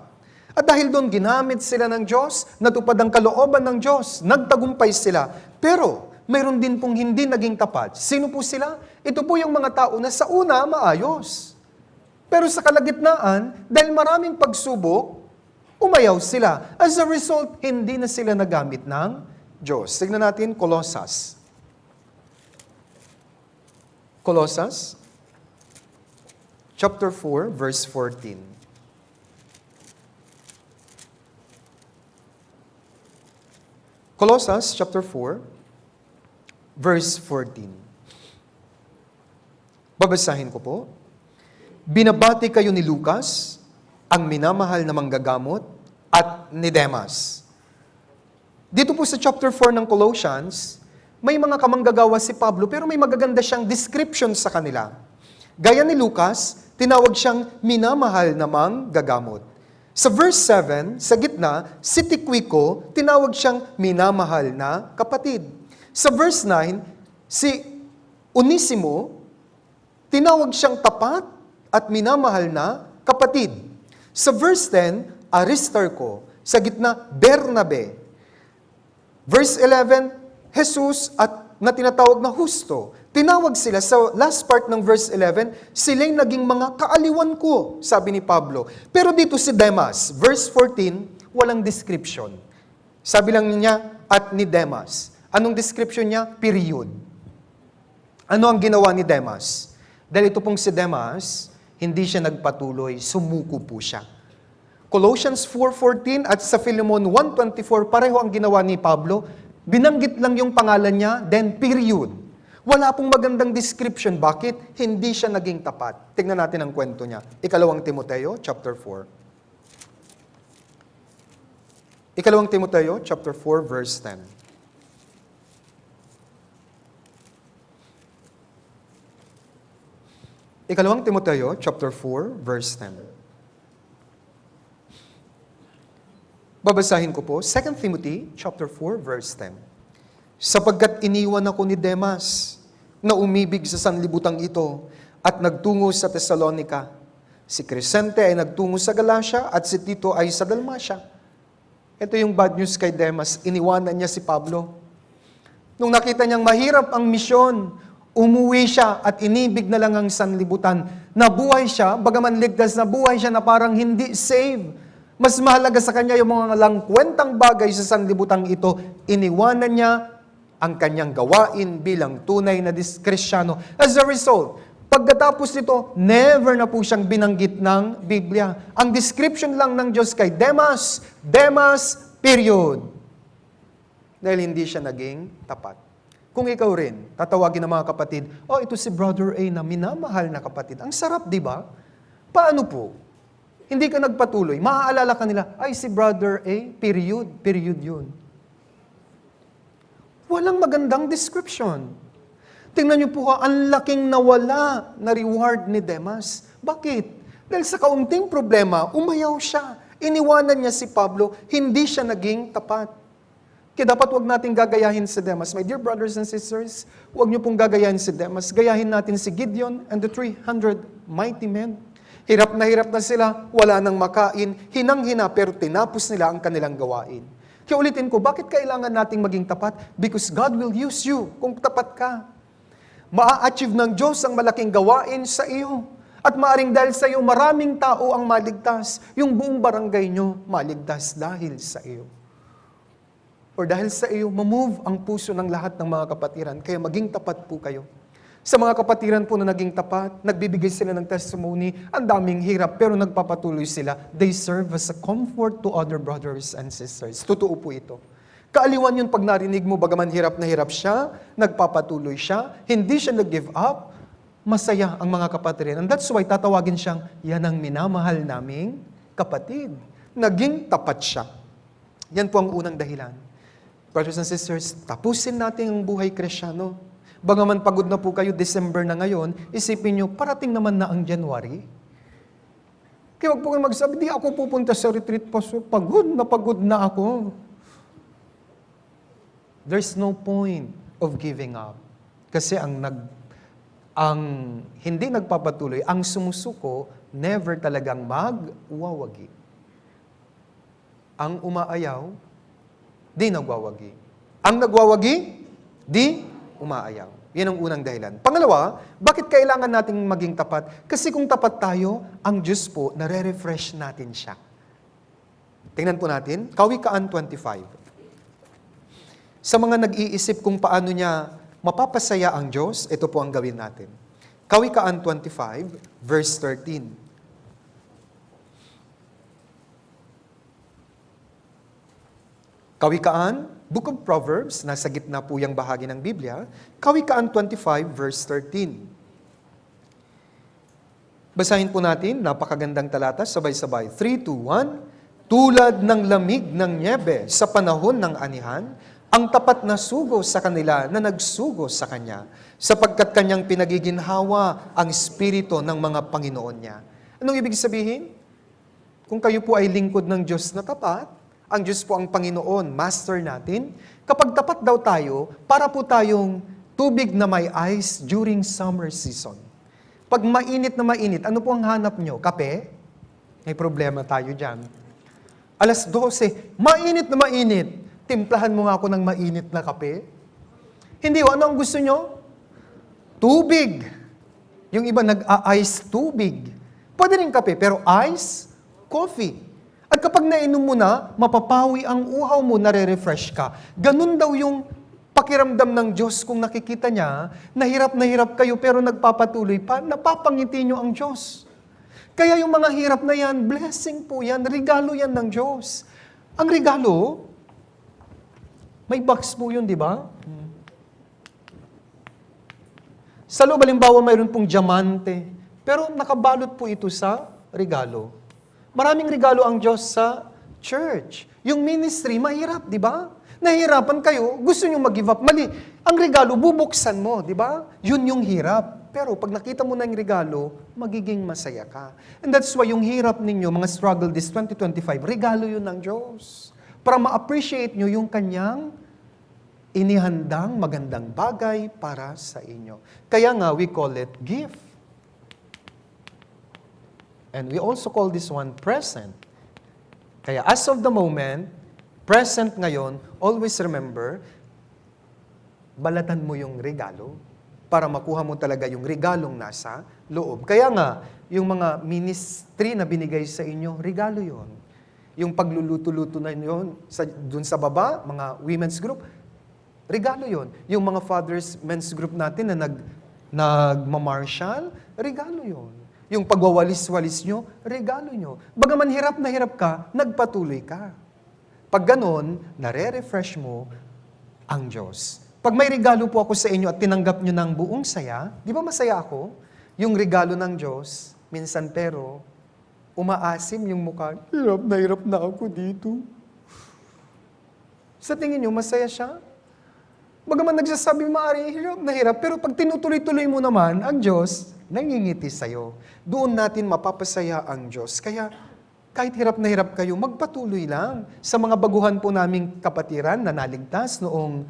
At dahil doon ginamit sila ng Diyos, natupad ang kalooban ng Diyos, nagtagumpay sila. Pero, mayroon din pong hindi naging tapat. Sino po sila? Ito po yung mga tao na sa una maayos. Pero sa kalagitnaan, dahil maraming pagsubok, umayaw sila. As a result, hindi na sila nagamit ng Diyos. Tignan natin, Colossus. Colossus, chapter 4, verse 14. Colossus, chapter 4, verse 14. Babasahin ko po. Binabati kayo ni Lucas, ang minamahal na manggagamot, at ni Demas. Dito po sa chapter 4 ng Colossians, may mga kamanggagawa si Pablo, pero may magaganda siyang description sa kanila. Gaya ni Lucas, tinawag siyang minamahal na manggagamot. Sa verse 7, sa gitna, si Tiquico, tinawag siyang minamahal na kapatid. Sa verse 9, si Onesimo, tinawag siyang tapat at minamahal na kapatid. Sa verse 10, Aristarco, sa gitna, Bernabe. Verse 11, Jesus at na tinatawag na husto. Tinawag sila sa last part ng verse 11, sila'y naging mga kaaliwan ko, sabi ni Pablo. Pero dito si Demas, verse 14, walang description. Sabi lang niya, at ni Demas. Anong description niya? Period. Ano ang ginawa ni Demas? Dahil ito pong si Demas, hindi siya nagpatuloy, sumuko po siya. Colossians 4:14 at sa Philemon 1:24, pareho ang ginawa ni Pablo. Binanggit lang yung pangalan niya, then period. Wala pong magandang description. Bakit? Hindi siya naging tapat. Tingnan natin ang kwento niya. Ikalawang Timoteo, chapter 4. Ikalawang Timoteo, chapter 4, verse 10. Ikalawang Timoteo, chapter 4, verse 10. Babasahin ko po, 2 Timothy, chapter 4, verse 10. Sapagkat iniwan ako ni Demas, na umibig sa sanlibutang ito, at nagtungo sa Thessalonica. Si Crescente ay nagtungo sa Galacia, at si Tito ay sa Dalmacia. Ito yung bad news kay Demas, iniwanan niya si Pablo. Nung nakita niyang mahirap ang misyon, umuwi siya at inibig na lang ang sanlibutan. Nabuhay siya, bagaman ligtas na buhay siya na parang hindi save. Mas mahalaga sa kanya yung mga langkwentang bagay sa sanlibutan ito. Iniwanan niya ang kanyang gawain bilang tunay na Kristyano. As a result, pagkatapos nito, never na po siyang binanggit ng Biblia. Ang description lang ng Diyos kay Demas, Demas, period. Dahil hindi siya naging tapat. Kung ikaw rin, tatawagin ng mga kapatid, oh, ito si Brother A na minamahal na kapatid. Ang sarap, di ba? Paano po? Hindi ka nagpatuloy. Maaalala ka nila, ay si Brother A, period, period yun. Walang magandang description. Tingnan niyo po ang laking nawala na reward ni Demas. Bakit? Dahil sa kaunting problema, umayaw siya. Iniwanan niya si Pablo, hindi siya naging tapat. Kaya dapat wag nating gagayahin si Demas. My dear brothers and sisters, wag niyo pong gagayahin si Demas. Gayahin natin si Gideon and the 300 mighty men. Hirap na sila, wala nang makain, hinang-hina pero tinapos nila ang kanilang gawain. Kaya ulitin ko, bakit kailangan nating maging tapat? Because God will use you kung tapat ka. Maa-achieve ng Diyos ang malaking gawain sa iyo. At maaring dahil sa iyo, maraming tao ang maligtas. Yung buong barangay nyo, maligtas dahil sa iyo. Or dahil sa iyo, mamove ang puso ng lahat ng mga kapatiran. Kaya maging tapat po kayo. Sa mga kapatiran po na naging tapat, nagbibigay sila ng testimony, ang daming hirap, pero nagpapatuloy sila. They serve as a comfort to other brothers and sisters. Totoo po ito. Kaaliwan yun pag narinig mo, bagaman hirap na hirap siya, nagpapatuloy siya, hindi siya nag-give up, masaya ang mga kapatiran. And that's why tatawagin siyang, yan ang minamahal naming kapatid. Naging tapat siya. Yan po ang unang dahilan. Brothers and sisters, tapusin natin ang buhay Kristyano. Bagaman pagod na po kayo, December na ngayon, isipin nyo, parating naman na ang January. Kaya huwag po kayo magsabi, di ako pupunta sa retreat, Pastor. Pagod na ako. There's no point of giving up. Kasi ang hindi nagpapatuloy, ang sumusuko, never talagang magwawagi. Ang umaayaw, di nagwawagi. Ang nagwawagi, di umaayaw. Yan ang unang dahilan. Pangalawa, bakit kailangan nating maging tapat? Kasi kung tapat tayo, ang Diyos po, nare-refresh natin siya. Tingnan po natin, Kawikaan 25. Sa mga nag-iisip kung paano niya mapapasaya ang Diyos, ito po ang gawin natin. Kawikaan 25, verse 13. Kawikaan, Book of Proverbs, nasa gitna po yung bahagi ng Biblia. Kawikaan 25, verse 13. Basahin po natin, napakagandang talata, sabay-sabay. 3, 2, 1. Tulad ng lamig ng nyebe sa panahon ng anihan, ang tapat na sugo sa kanila na nagsugo sa Kanya, sapagkat Kanyang pinagiginhawa ang espiritu ng mga Panginoon niya. Anong ibig sabihin? Kung kayo po ay lingkod ng Diyos na tapat, ang Diyos po ang Panginoon, Master natin. Kapag tapat daw tayo, para po tayong tubig na may ice during summer season. Pag mainit na mainit, ano po ang hanap nyo? Kape? May problema tayo dyan. 12:00, mainit na mainit. Timplahan mo nga ako ng mainit na kape. Hindi, ano ang gusto nyo? Tubig. Yung iba nag-a-ice tubig. Pwede rin kape, pero ice, coffee. At kapag nainom mo na, mapapawi ang uhaw mo, nare-refresh ka. Ganun daw yung pakiramdam ng Diyos kung nakikita niya, na hirap kayo pero nagpapatuloy pa, napapangiti nyo ang Diyos. Kaya yung mga hirap na yan, blessing po yan, regalo yan ng Diyos. Ang regalo, may box po yun, di ba? Sa loob, halimbawa, mayroon pong diamante, pero nakabalot po ito sa regalo. Maraming regalo ang Diyos sa church. Yung ministry, mahirap, di ba? Nahihirapan kayo, gusto nyo mag-give up. Mali, ang regalo, bubuksan mo, di ba? Yun yung hirap. Pero pag nakita mo na yung regalo, magiging masaya ka. And that's why yung hirap ninyo, mga struggle this 2025, regalo yun ng Diyos. Para ma-appreciate nyo yung kanyang inihandang magandang bagay para sa inyo. Kaya nga, we call it gift. And we also call this one present. Kaya as of the moment, present ngayon, always remember, balatan mo yung regalo para makuha mo talaga yung regalong nasa loob. Kaya nga, yung mga ministry na binigay sa inyo, regalo yon. Yung pagluluto-luto na yun, dun sa baba, mga women's group, regalo yon. Yung mga fathers men's group natin na nagmamarshal, regalo yon. Yung pagwawalis-walis nyo, regalo nyo. Bagaman hirap na hirap ka, nagpatuloy ka. Pag ganon, nare-refresh mo ang Diyos. Pag may regalo po ako sa inyo at tinanggap nyo ng buong saya, di ba masaya ako? Yung regalo ng Diyos, minsan pero, umaasim yung mukha, hirap na ako dito. Sa tingin nyo, masaya siya? Bagaman nagsasabi, maaari, hirap na hirap, pero pag tinutuloy-tuloy mo naman, ang Diyos, nangingiti sa'yo. Doon natin mapapasaya ang Diyos. Kaya, kahit hirap na hirap kayo, magpatuloy lang. Sa mga baguhan po naming kapatiran na naligtas noong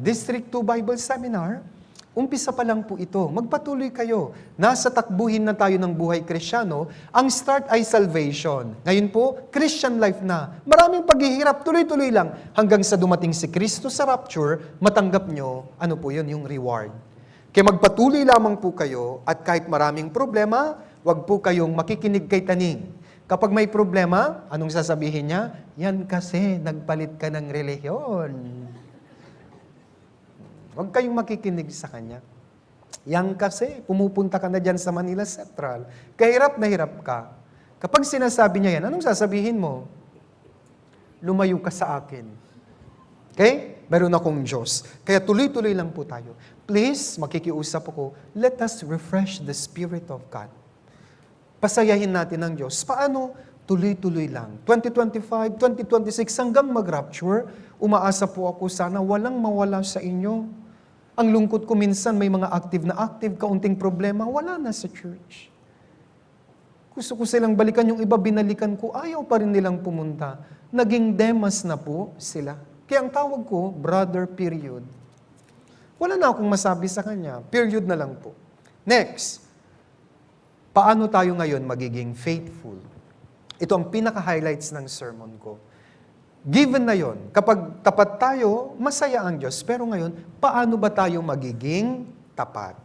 District 2 Bible Seminar, umpisa pa lang po ito. Magpatuloy kayo. Nasa takbuhin na tayo ng buhay Kristyano. Ang start ay salvation. Ngayon po, Christian life na. Maraming paghihirap, tuloy-tuloy lang. Hanggang sa dumating si Kristo sa rapture, matanggap nyo, ano po yun, yung reward. Kaya magpatuloy lamang po kayo at kahit maraming problema, wag po kayong makikinig kay taning. Kapag may problema, anong sasabihin niya? Yan kasi, nagpalit ka ng relihiyon. Huwag kayong makikinig sa kanya. Yan kasi, pumupunta ka na dyan sa Manila Central. Kahirap na hirap ka. Kapag sinasabi niya yan, anong sasabihin mo? Lumayo ka sa akin. Okay? Meron akong Diyos. Kaya tuloy-tuloy lang po tayo. Please, makikiusap ako, let us refresh the Spirit of God. Pasayahin natin ang Diyos. Paano? Tuloy-tuloy lang. 2025, 2026, hanggang mag-rapture, umaasa po ako sana walang mawala sa inyo. Ang lungkot ko minsan, may mga active, kaunting problema, wala na sa church. Gusto ko silang balikan, yung iba binalikan ko, ayaw pa rin nilang pumunta. Naging Demas na po sila. Kaya ang tawag ko, brother period. Wala na akong masabi sa kanya. Period na lang po. Next, paano tayo ngayon magiging faithful? Ito ang pinaka-highlights ng sermon ko. Given na yon, kapag tapat tayo, masaya ang Diyos. Pero ngayon, paano ba tayo magiging tapat?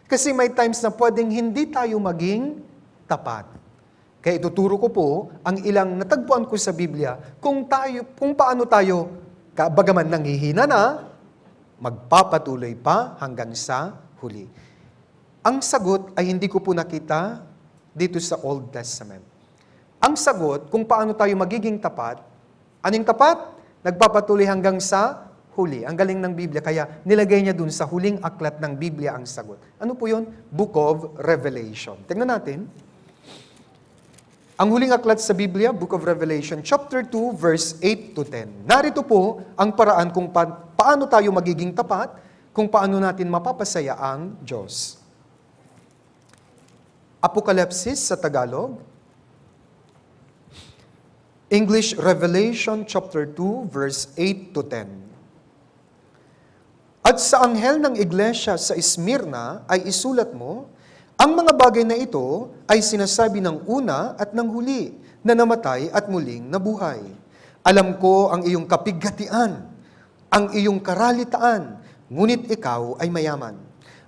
Kasi may times na pwedeng hindi tayo maging tapat. Kaya ituturo ko po ang ilang natagpuan ko sa Biblia kung paano tayo, bagaman nanghihina na, magpapatuloy pa hanggang sa huli. Ang sagot ay hindi ko po nakita dito sa Old Testament. Ang sagot kung paano tayo magiging tapat, anong tapat? Nagpapatuloy hanggang sa huli. Ang galing ng Biblia, kaya nilagay niya dun sa huling aklat ng Biblia ang sagot. Ano po yun? Book of Revelation. Tingnan natin. Ang huling aklat sa Biblia, Book of Revelation, chapter 2, verse 8 to 10. Narito po ang paraan kung paano tayo magiging tapat, kung paano natin mapapasaya ang Diyos. Apokalipsis sa Tagalog. English, Revelation chapter 2, verse 8 to 10. At sa anghel ng iglesia sa Smyrna ay isulat mo, ang mga bagay na ito ay sinasabi ng una at ng huli, na namatay at muling nabuhay. Alam ko ang iyong kapighatian, ang iyong karalitaan, ngunit ikaw ay mayaman.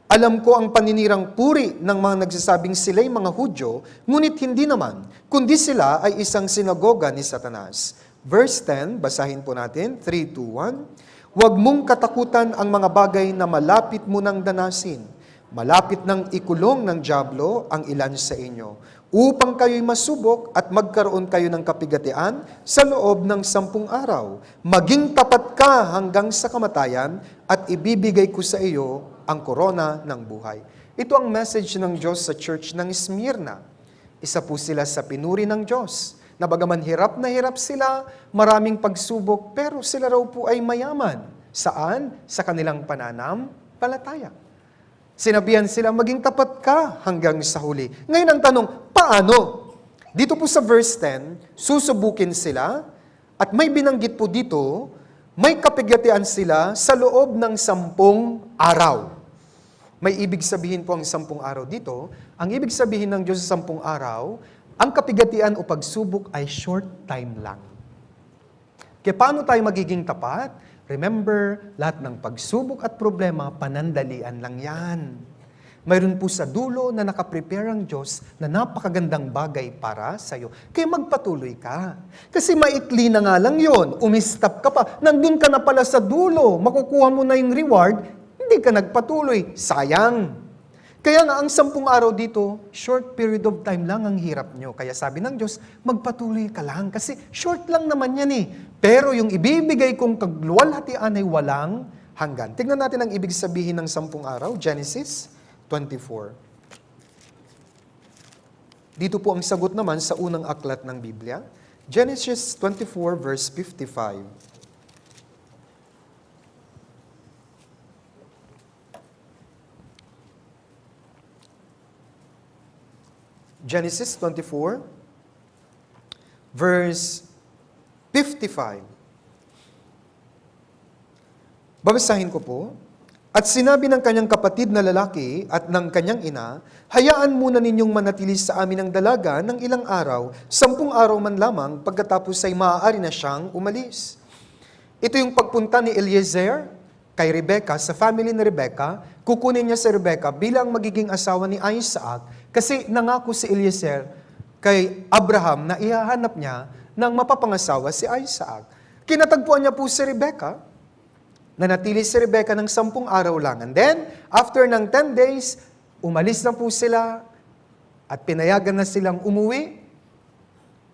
Alam ko ang paninirang puri ng mga nagsasabing sila'y mga Hudyo, ngunit hindi naman, kundi sila ay isang sinagoga ni Satanas. Verse 10, basahin po natin, 3, 2, 1. Huwag mong katakutan ang mga bagay na malapit mo nang danasin. Malapit ng ikulong ng dyablo ang ilan sa inyo, upang kayo'y masubok at magkaroon kayo ng kapigatian sa loob ng 10 araw. Maging tapat ka hanggang sa kamatayan at ibibigay ko sa iyo ang korona ng buhay. Ito ang message ng Diyos sa church ng Smyrna. Isa po sila sa pinuri ng Diyos, na bagaman hirap na hirap sila, maraming pagsubok, pero sila raw po ay mayaman. Saan? Sa kanilang pananampalataya. Sinabihan sila, maging tapat ka hanggang sa huli. Ngayon ang tanong, paano? Dito po sa verse 10, susubukin sila, at may binanggit po dito, may kapigatian sila sa loob ng 10 araw. May ibig sabihin po ang 10 araw dito. Ang ibig sabihin ng Diyos sa 10 araw, ang kapigatian o pagsubok ay short time lang. Kaya paano tayo magiging tapat? Remember, lahat ng pagsubok at problema, panandalian lang yan. Mayroon po sa dulo na nakaprepare ang Diyos na napakagandang bagay para sa iyo. Kaya magpatuloy ka. Kasi maikli na nga lang yon, umistap ka pa, nandun ka na pala sa dulo, makukuha mo na yung reward, hindi ka nagpatuloy, sayang. Kaya nga, ang 10 araw dito, short period of time lang ang hirap nyo. Kaya sabi ng Diyos, magpatuloy ka lang. Kasi short lang naman yan eh. Pero yung ibibigay kong kagluwalhatian ay walang hanggan. Tignan natin ang ibig sabihin ng 10 araw, Genesis 24. Dito po ang sagot naman sa unang aklat ng Biblia. Genesis 24 verse 55. Genesis 24, verse 55. Babasahin ko po. At sinabi ng kanyang kapatid na lalaki at ng kanyang ina, hayaan muna ninyong manatili sa amin ang dalaga ng ilang araw, 10 araw man lamang, pagkatapos ay maaari na siyang umalis. Ito yung pagpunta ni Eliezer kay Rebecca, sa family ni Rebecca, kukunin niya si Rebecca bilang magiging asawa ni Isaac, kasi nangako si Eliezer kay Abraham na ihahanap niya ng mapapangasawa si Isaac. Kinatagpuan niya po si Rebecca, nanatili si Rebecca ng 10 araw lang. And then, after ng 10 days, umalis na po sila at pinayagan na silang umuwi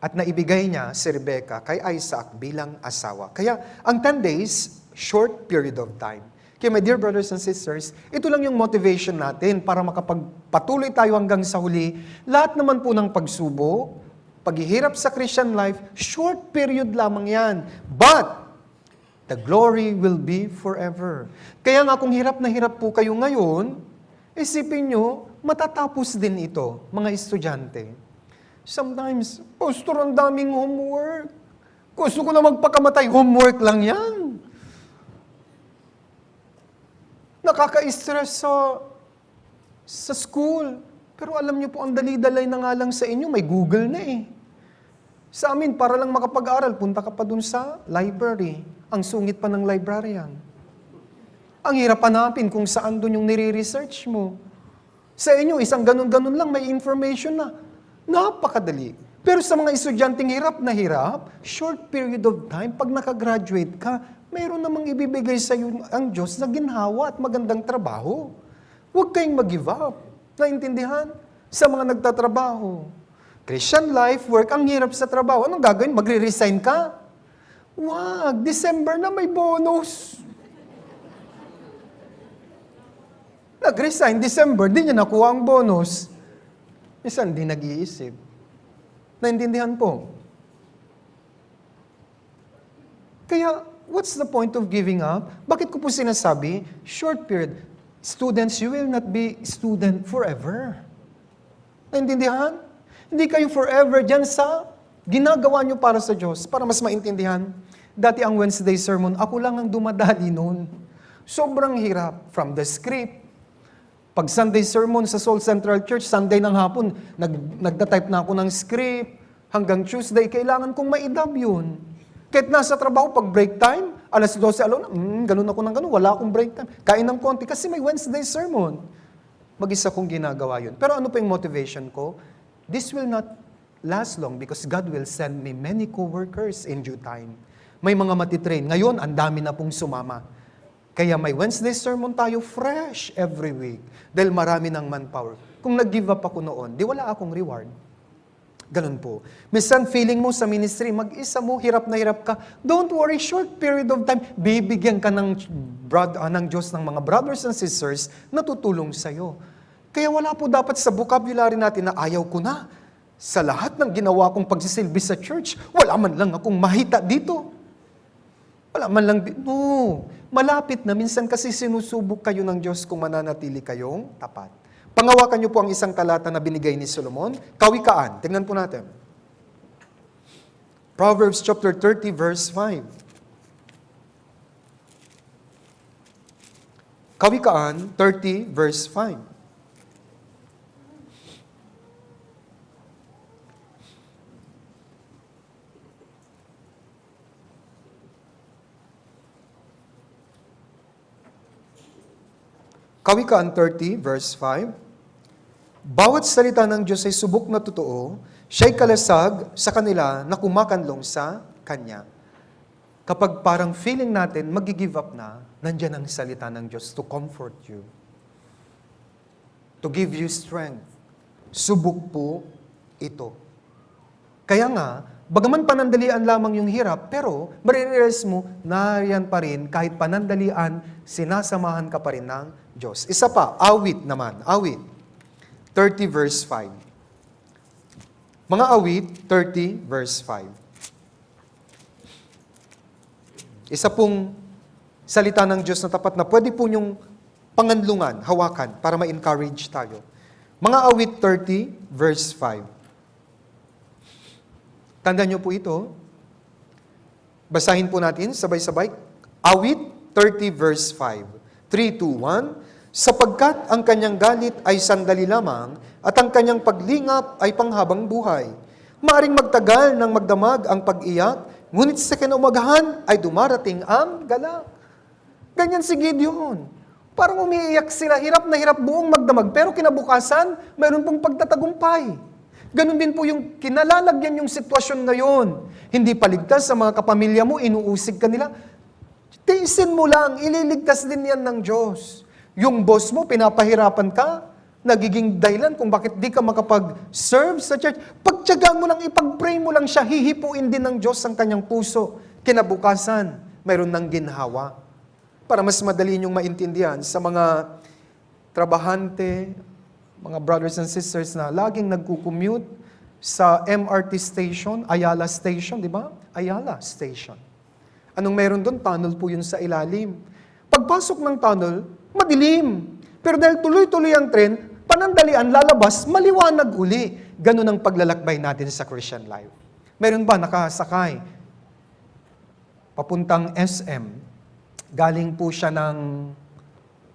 at naibigay niya si Rebecca kay Isaac bilang asawa. Kaya, ang 10 days, short period of time. Kaya my dear brothers and sisters, ito lang yung motivation natin para makapagpatuloy tayo hanggang sa huli. Lahat naman po ng pagsubok, paghihirap sa Christian life, short period lamang yan. But, the glory will be forever. Kaya nga kung hirap na hirap po kayo ngayon, isipin nyo, matatapos din ito, mga estudyante. Sometimes, Pastor, ang daming homework. Gusto ko na magpakamatay, homework lang yan. Nakaka-stress sa school. Pero alam niyo po, ang dali-dalay na nga lang sa inyo, may Google na eh. Sa amin, para lang makapag-aral, punta ka pa dun sa library. Ang sungit pa ng librarian. Ang hirap hanapin kung saan dun yung nire-research mo. Sa inyo, isang ganun-ganun lang, may information na. Napakadali. Pero sa mga estudyanteng hirap na hirap, short period of time, pag nakagraduate ka, mayroon namang ibibigay sa iyo ang Diyos na ginhawa at magandang trabaho. Huwag kayong mag-give up. Naintindihan? Sa mga nagtatrabaho. Christian life, work, ang hirap sa trabaho. Anong gagawin? Magre-resign ka? Wag, December na may bonus. Nag-resign, December, di niya nakuha ang bonus. Minsan, di nag-iisip. Naintindihan po? Kaya, what's the point of giving up? Bakit ko po sinasabi, short period. Students, you will not be student forever. Naintindihan? Hindi kayo forever dyan sa ginagawa nyo para sa Diyos, para mas maintindihan. Dati ang Wednesday sermon, ako lang ang dumadali noon. Sobrang hirap. From the script. Pag Sunday sermon sa Soul Central Church, Sunday ng hapon, nagda-type na ako ng script. Hanggang Tuesday, kailangan kong maidab yun. Kahit nasa trabaho, pag break time, Alas 12, ganun ako ng ganun, wala akong break time. Kain ng konti kasi may Wednesday sermon. Mag-isa kong ginagawa yun. Pero ano pa yung motivation ko? This will not last long because God will send me many co-workers in due time. May mga matitrain. Ngayon, ang dami na pong sumama. Kaya may Wednesday sermon tayo fresh every week. Dahil marami ng manpower. Kung nag-give up ako noon, di wala akong reward. Ganun po. Minsan feeling mo sa ministry, mag-isa mo, hirap na hirap ka. Don't worry, short period of time, bibigyan ka ng Diyos ng mga brothers and sisters na tutulong sa'yo. Kaya wala po dapat sa vocabulary natin na ayaw ko na. Sa lahat ng ginawa kong pagsisilbi sa church, wala man lang akong mahita dito. Wala man lang no. Malapit na, minsan kasi sinusubok kayo ng Diyos kung mananatili kayong tapat. Pangawakan niyo po ang isang talata na binigay ni Solomon, Kawikaan. Tingnan po natin. Proverbs chapter 30 verse 5. Kawikaan 30 verse 5. Kawikaan 30 verse 5. Bawat salita ng Diyos ay subok na totoo, siya'y kalasag sa kanila na kumakanlong sa Kanya. Kapag parang feeling natin, mag-give up na, nandyan ang salita ng Diyos to comfort you. To give you strength. Subok po ito. Kaya nga, bagaman panandalian lamang yung hirap, pero marirealize mo, nariyan pa rin, kahit panandalian, sinasamahan ka pa rin ng Diyos. Isa pa, awit naman, awit. 30 verse 5. Mga awit, 30 verse 5. Isa pong salita ng Diyos na tapat na pwede po niyong panganlungan, hawakan, para ma-encourage tayo. Mga awit, 30 verse 5. Tandaan niyo po ito. Basahin po natin, sabay-sabay. Awit, 30 verse 5. 3, 2, 1. Sapagkat ang kanyang galit ay sandali lamang at ang kanyang paglingap ay panghabang buhay. Maaring magtagal ng magdamag ang pag-iyak, ngunit sa kinaumagahan ay dumarating ang galak. Ganyan si Gideon. Parang umiiyak sila, hirap na hirap buong magdamag, pero kinabukasan, mayroon pong pagtatagumpay. Ganon din po yung kinalalagyan yung sitwasyon ngayon. Hindi paligtas sa mga kapamilya mo, inuusig ka nila. Tiisin mo lang, ililigtas din yan ng Diyos. Yung boss mo, pinapahirapan ka, nagiging dahilan kung bakit di ka makapag-serve sa church. Pagtiyagaan mo lang, ipag-pray mo lang siya, hihipuin din ng Diyos ang kanyang puso. Kinabukasan, mayroon ng ginhawa. Para mas madali niyong maintindihan sa mga trabahante, mga brothers and sisters na laging nagko-commute sa MRT station, Ayala Station, di ba? Ayala Station. Anong meron doon? Tunnel po yun sa ilalim. Pagpasok ng tunnel, madilim. Pero dahil tuloy-tuloy ang tren, panandalian, lalabas, maliwanag uli. Ganun ang paglalakbay natin sa Christian life. Meron ba nakasakay? Papuntang SM. Galing po siya ng,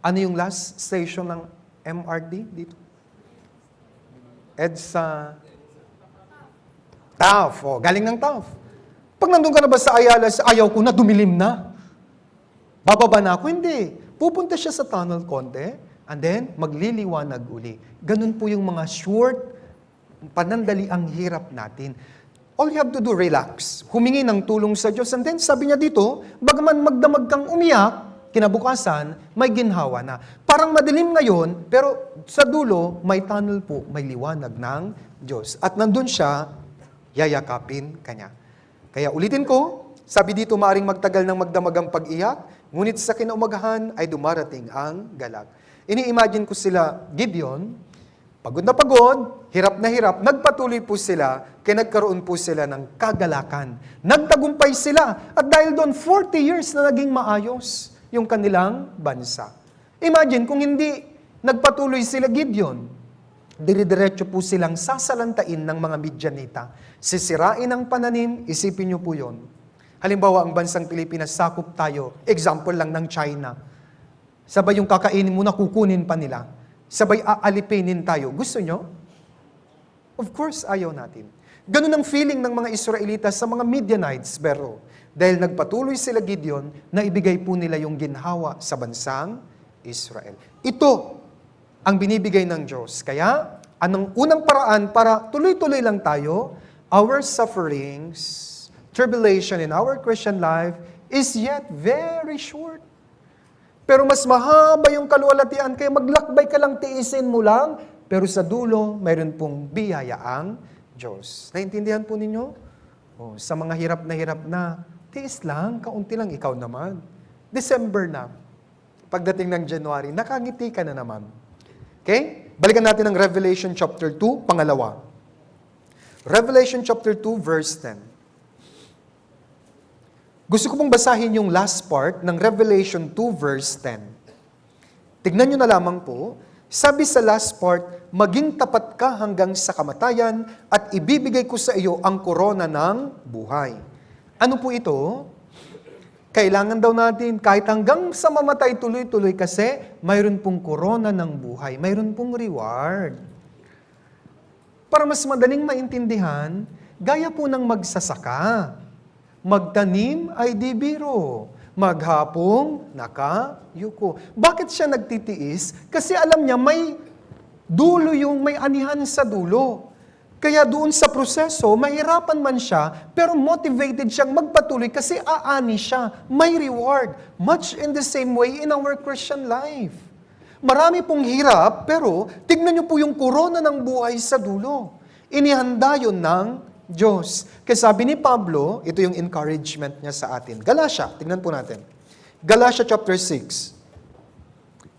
ano yung last station ng MRT dito? EDSA. Taft. Oh, galing ng Taft. Pag nandun ka na ba sa Ayala, ayaw ko na, dumilim na. Bababa na ako? Hindi. Pupunta siya sa tunnel konti, and then magliliwanag uli. Ganun po yung mga short, panandali ang hirap natin. All you have to do, relax. Humingi ng tulong sa Diyos. And then sabi niya dito, bagaman magdamag kang umiyak, kinabukasan, may ginhawa na. Parang madilim ngayon, pero sa dulo, may tunnel po, may liwanag ng Diyos. At nandun siya, yayakapin kanya. Kaya ulitin ko, sabi dito, maaring magtagal ng magdamag ang pag-iyak, ngunit sa kinaumagahan ay dumarating ang galak. Ini-imagine ko sila, Gideon, pagod na pagod, hirap na hirap, nagpatuloy po sila, kaya nagkaroon po sila ng kagalakan. Nagtagumpay sila, at dahil doon, 40 years na naging maayos yung kanilang bansa. Imagine kung hindi nagpatuloy sila, Gideon, dire-diretso po silang sasalantain ng mga Midianita. Sisirain ang pananim, isipin niyo po yon. Halimbawa, ang bansang Pilipinas, sakop tayo. Example lang ng China. Sabay yung kakainin muna, kukunin pa nila. Sabay aalipinin tayo. Gusto nyo? Of course, ayaw natin. Ganun ang feeling ng mga Israelitas sa mga Midianites, pero Dahil nagpatuloy sila Gideon na ibigay po nila yung ginhawa sa bansang Israel. Ito ang binibigay ng Diyos. Kaya, anong unang paraan para tuloy-tuloy lang tayo, our sufferings, tribulation in our Christian life is yet very short. Pero mas mahaba yung kaluwalhatian, kaya maglakbay ka lang, tiisin mo lang, pero sa dulo, mayroon pong biyaya ang Diyos. Naintindihan po ninyo? Sa mga hirap na, tiis lang, kaunti lang, ikaw naman. December na, pagdating ng January, nakangiti ka na naman. Okay? Balikan natin ang Revelation chapter 2, pangalawa. Revelation chapter 2, verse 10. Gusto ko pong basahin yung last part ng Revelation 2 verse 10. Tignan nyo na lamang po, sabi sa last part, maging tapat ka hanggang sa kamatayan at ibibigay ko sa iyo ang korona ng buhay. Ano po ito? Kailangan daw natin kahit hanggang sa mamatay tuloy-tuloy kasi mayroon pong korona ng buhay, mayroon pong reward. Para mas madaling maintindihan, gaya po ng magsasaka. Magtanim ay di biro. Maghapong nakayuko. Bakit siya nagtitiis? Kasi alam niya may dulo may anihan sa dulo. Kaya doon sa proseso, mahirapan man siya, pero motivated siyang magpatuloy kasi aani siya. May reward. Much in the same way in our Christian life. Marami pong hirap, pero tignan niyo po yung korona ng buhay sa dulo. Inihanda yun ng Diyos. Kaya sabi ni Pablo, ito yung encouragement niya sa atin. Galatia, tingnan po natin. Galatia chapter 6,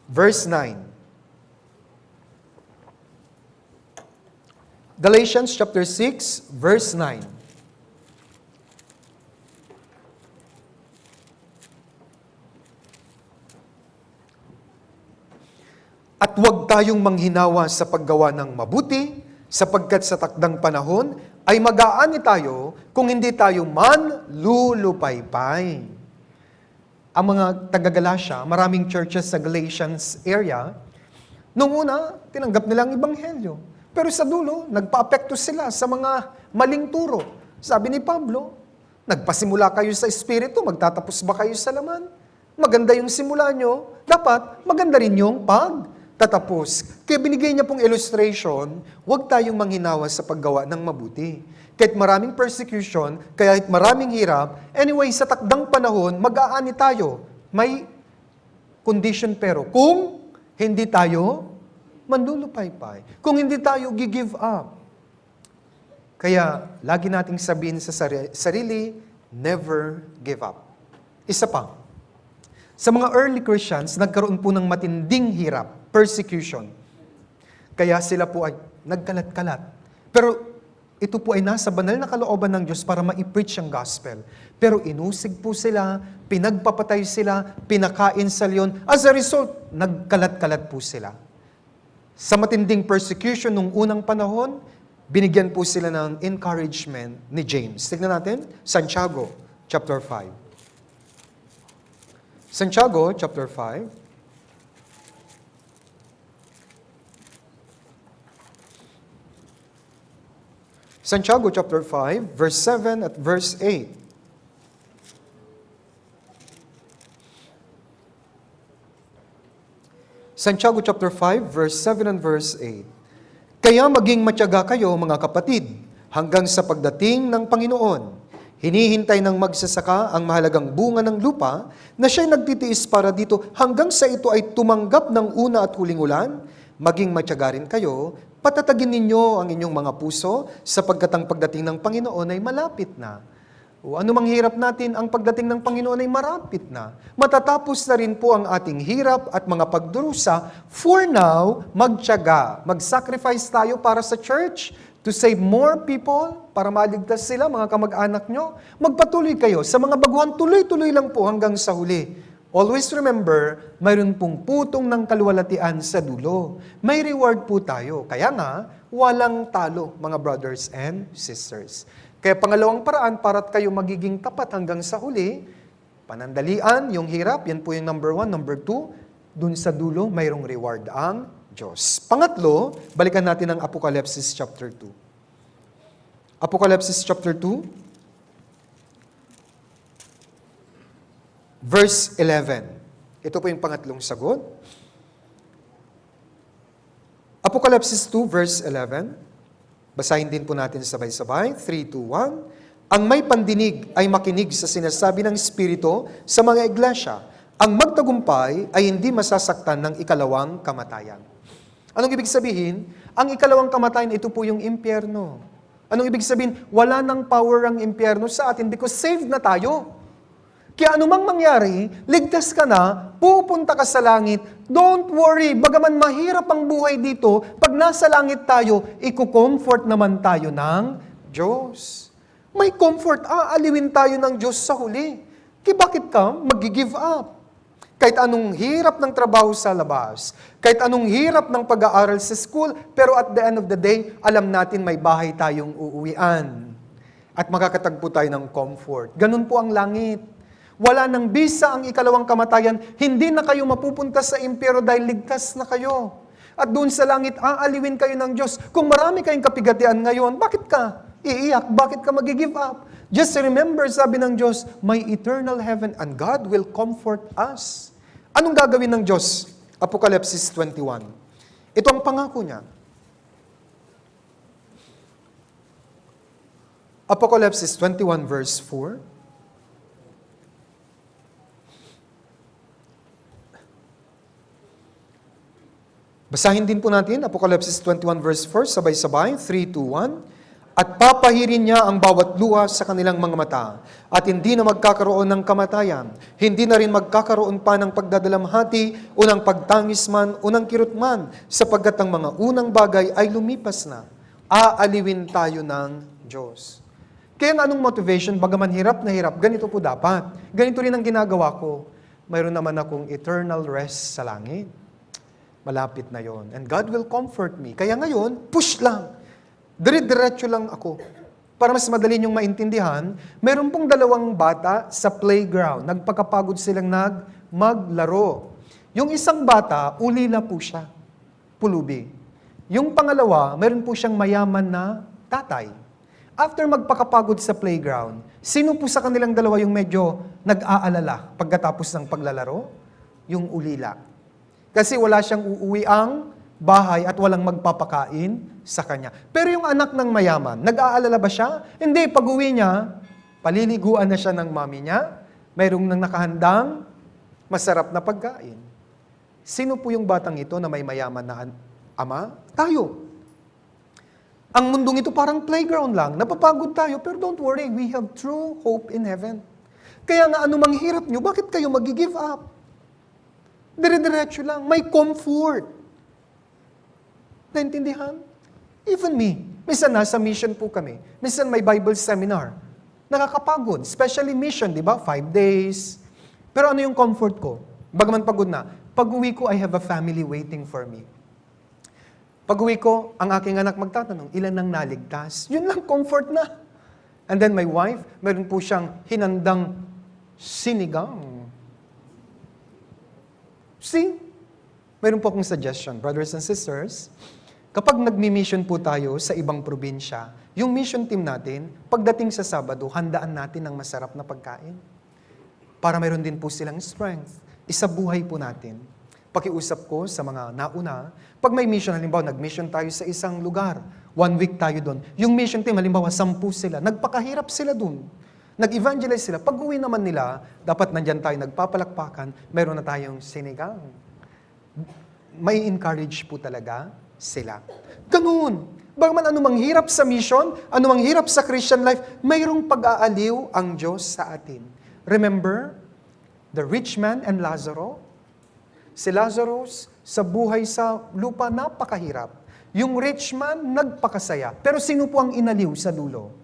verse 9. Galatians chapter 6, verse 9. At huwag tayong manghinawa sa paggawa ng mabuti, sapagkat sa takdang panahon, ay mag-aani tayo kung hindi tayo manlulupaypay. Ang mga taga-Galatia, maraming churches sa Galatians area, nung una, tinanggap nilang ibanghelyo. Pero sa dulo, nagpa-apekto sila sa mga maling turo. Sabi ni Pablo, nagpasimula kayo sa Espiritu, magtatapos ba kayo sa laman? Maganda yung simula nyo, dapat maganda rin yung pagtatapos. Kaya binigay niya pong illustration, huwag tayong manghinawa sa paggawa ng mabuti. Kahit maraming persecution, kahit maraming hirap, anyway, sa takdang panahon, mag-aani tayo. May condition pero, kung hindi tayo manlulupaypay, kung hindi tayo give up. Kaya, lagi nating sabihin sa sarili, never give up. Isa pa, sa mga early Christians, nagkaroon po ng matinding hirap, persecution. Kaya sila po ay nagkalat-kalat. Pero ito po ay nasa banal na kalooban ng Diyos para ma-preach ang gospel. Pero inusig po sila, pinagpapatay sila, pinakain sa leon. As a result, nagkalat-kalat po sila. Sa matinding persecution nung unang panahon, binigyan po sila ng encouragement ni James. Tignan natin, Santiago, chapter 5. Santiago, chapter 5. Santiago, chapter 5, verse 7 at verse 8. Santiago chapter 5, verse 7 and verse 8. Kaya maging matyaga kayo, mga kapatid, hanggang sa pagdating ng Panginoon. Hinihintay ng magsasaka ang mahalagang bunga ng lupa na siya'y nagtitiis para dito hanggang sa ito ay tumanggap ng una at huling ulan. Maging matyaga rin kayo, patatagin ninyo ang inyong mga puso sapagkat ang pagdating ng Panginoon ay malapit na. O anumang hirap natin, ang pagdating ng Panginoon ay marapit na. Matatapos na rin po ang ating hirap at mga pagdurusa. For now, magtiyaga. Mag-sacrifice tayo para sa church to save more people, para maligtas sila, mga kamag-anak nyo. Magpatuloy kayo. Sa mga baguhan, tuloy-tuloy lang po hanggang sa huli. Always remember, mayroon pong putong ng kaluwalhatian sa dulo. May reward po tayo. Kaya nga, walang talo, mga brothers and sisters. Kaya pangalawang paraan para kayo magiging tapat hanggang sa huli, panandalian, yung hirap, yan po yung number 1. Number 2, dun sa dulo, mayroong reward ang Diyos. Pangatlo, balikan natin ang Apocalypse chapter 2. Apocalypse chapter 2. verse 11. Ito po yung pangatlong sagot. Apocalypse 2, verse 11. Basahin din po natin sabay-sabay. 3, 2, 1. Ang may pandinig ay makinig sa sinasabi ng Espiritu sa mga iglesia. Ang magtagumpay ay hindi masasaktan ng ikalawang kamatayan. Anong ibig sabihin? Ang ikalawang kamatayan, ito po yung impyerno. Anong ibig sabihin? Wala nang power ang impyerno sa atin because saved na tayo. Kaya anumang mangyari, ligtas ka na, pupunta ka sa langit, don't worry, bagaman mahirap ang buhay dito, pag nasa langit tayo, iko-comfort naman tayo ng Diyos. May comfort, aaliwin tayo ng Diyos sa huli. Kaya bakit ka mag-give up? Kahit anong hirap ng trabaho sa labas, kahit anong hirap ng pag-aaral sa school, pero at the end of the day, alam natin may bahay tayong uuwian. At makakatagpo tayo ng comfort. Ganun po ang langit. Wala nang bisa ang ikalawang kamatayan, hindi na kayo mapupunta sa impyerno dahil ligtas na kayo. At doon sa langit, aaliwin kayo ng Diyos. Kung marami kayong kapigatian ngayon, bakit ka iiyak? Bakit ka mag-give up? Just remember, sabi ng Diyos, may eternal heaven and God will comfort us. Anong gagawin ng Diyos? Apocalypse 21. Ito ang pangako niya. Apocalypse 21 verse 4. Basahin din po natin, Apocalypse 21 verse 4, sabay-sabay, 3, 2, 1. At papahirin niya ang bawat luha sa kanilang mga mata, at hindi na magkakaroon ng kamatayan, hindi na rin magkakaroon pa ng pagdadalamhati, o ng pagtangis man, o ng kirot man, sapagkat ang mga unang bagay ay lumipas na. Aaliwin tayo ng Diyos. Kaya nga anong motivation, bagaman hirap na hirap, ganito po dapat. Ganito rin ang ginagawa ko. Mayroon naman akong eternal rest sa langit. Malapit na yon. And God will comfort me. Kaya ngayon, push lang. Dire-diretso lang ako. Para mas madali niyong maintindihan, meron pong dalawang bata sa playground. Nagpakapagod silang maglaro. Yung isang bata, ulila po siya. Pulubi. Yung pangalawa, meron po siyang mayaman na tatay. After magpakapagod sa playground, sino po sa kanilang dalawa yung medyo nag-aalala pagkatapos ng paglalaro? Yung ulila. Kasi wala siyang uuwi ang bahay at walang magpapakain sa kanya. Pero yung anak ng mayaman, nag-aalala ba siya? Hindi, pag-uwi niya, paliliguan na siya ng mami niya, mayroong nang nakahandang masarap na pagkain. Sino po yung batang ito na may mayaman na ama? Tayo. Ang mundong ito parang playground lang, napapagod tayo, pero don't worry, we have true hope in heaven. Kaya nga anumang hirap nyo, bakit kayo mag-give up? Dire-diretso lang. May comfort. Naintindihan? Even me. Minsan nasa mission po kami. Minsan may Bible seminar. Nakakapagod. Especially mission, di ba? 5 days. Pero ano yung comfort ko? Bagaman pagod na. Pag-uwi ko, I have a family waiting for me. Pag-uwi ko, ang aking anak magtatanong, ilan ang naligtas? Yun lang, comfort na. And then my wife, meron po siyang hinandang sinigang. See, mayroon po akong suggestion, brothers and sisters. Kapag nagmi-mission po tayo sa ibang probinsya, yung mission team natin, pagdating sa Sabado, handaan natin ng masarap na pagkain. Para mayroon din po silang strength. Isabuhay po natin. Pakiusap ko sa mga nauna, pag may mission, halimbawa, nag-mission tayo sa isang lugar, 1 week tayo doon. Yung mission team, halimbawa, 10 sila, nagpakahirap sila doon. Nag-evangelize sila. Pag-uwi naman nila, dapat nandyan tayo nagpapalakpakan, mayroon na tayong sinigang. May encourage po talaga sila. Ganun. Bagaman anumang hirap sa mission, anumang hirap sa Christian life, mayroong pag-aaliw ang Diyos sa atin. Remember, the rich man and Lazaro? Si Lazarus, sa buhay sa lupa, napakahirap. Yung rich man, nagpakasaya. Pero sino po ang inaliw sa dulo?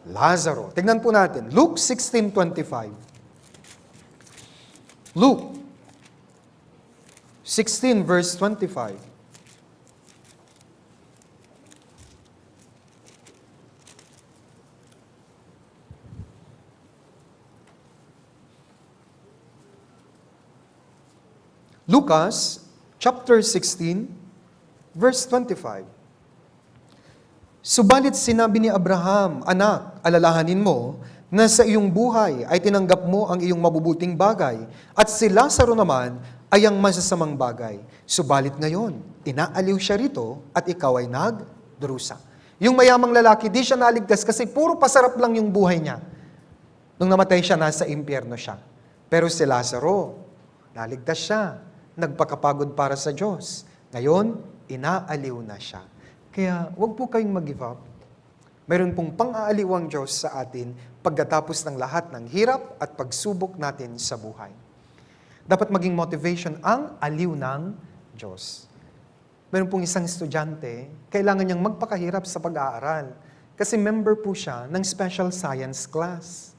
Lazaro. Tingnan po natin. Luke 16:25. Luke 16 verse 25. Lucas chapter 16 verse 25. Subalit sinabi ni Abraham, anak, alalahanin mo na sa iyong buhay ay tinanggap mo ang iyong mabubuting bagay at si Lazaro naman ay ang masasamang bagay. Subalit ngayon, inaaliw siya rito at ikaw ay nagdurusa. Yung mayamang lalaki, di siya naligtas kasi puro pasarap lang yung buhay niya. Nung namatay siya, nasa impyerno siya. Pero si Lazaro, naligtas siya. Nagpakapagod para sa Diyos. Ngayon, inaaliw na siya. Kaya, wag po kayong mag-give up. Mayroon pong pang-aaliw ang Diyos sa atin pagkatapos ng lahat ng hirap at pagsubok natin sa buhay. Dapat maging motivation ang aliw ng Diyos. Meron pong isang estudyante, kailangan niyang magpakahirap sa pag-aaral kasi member po siya ng special science class.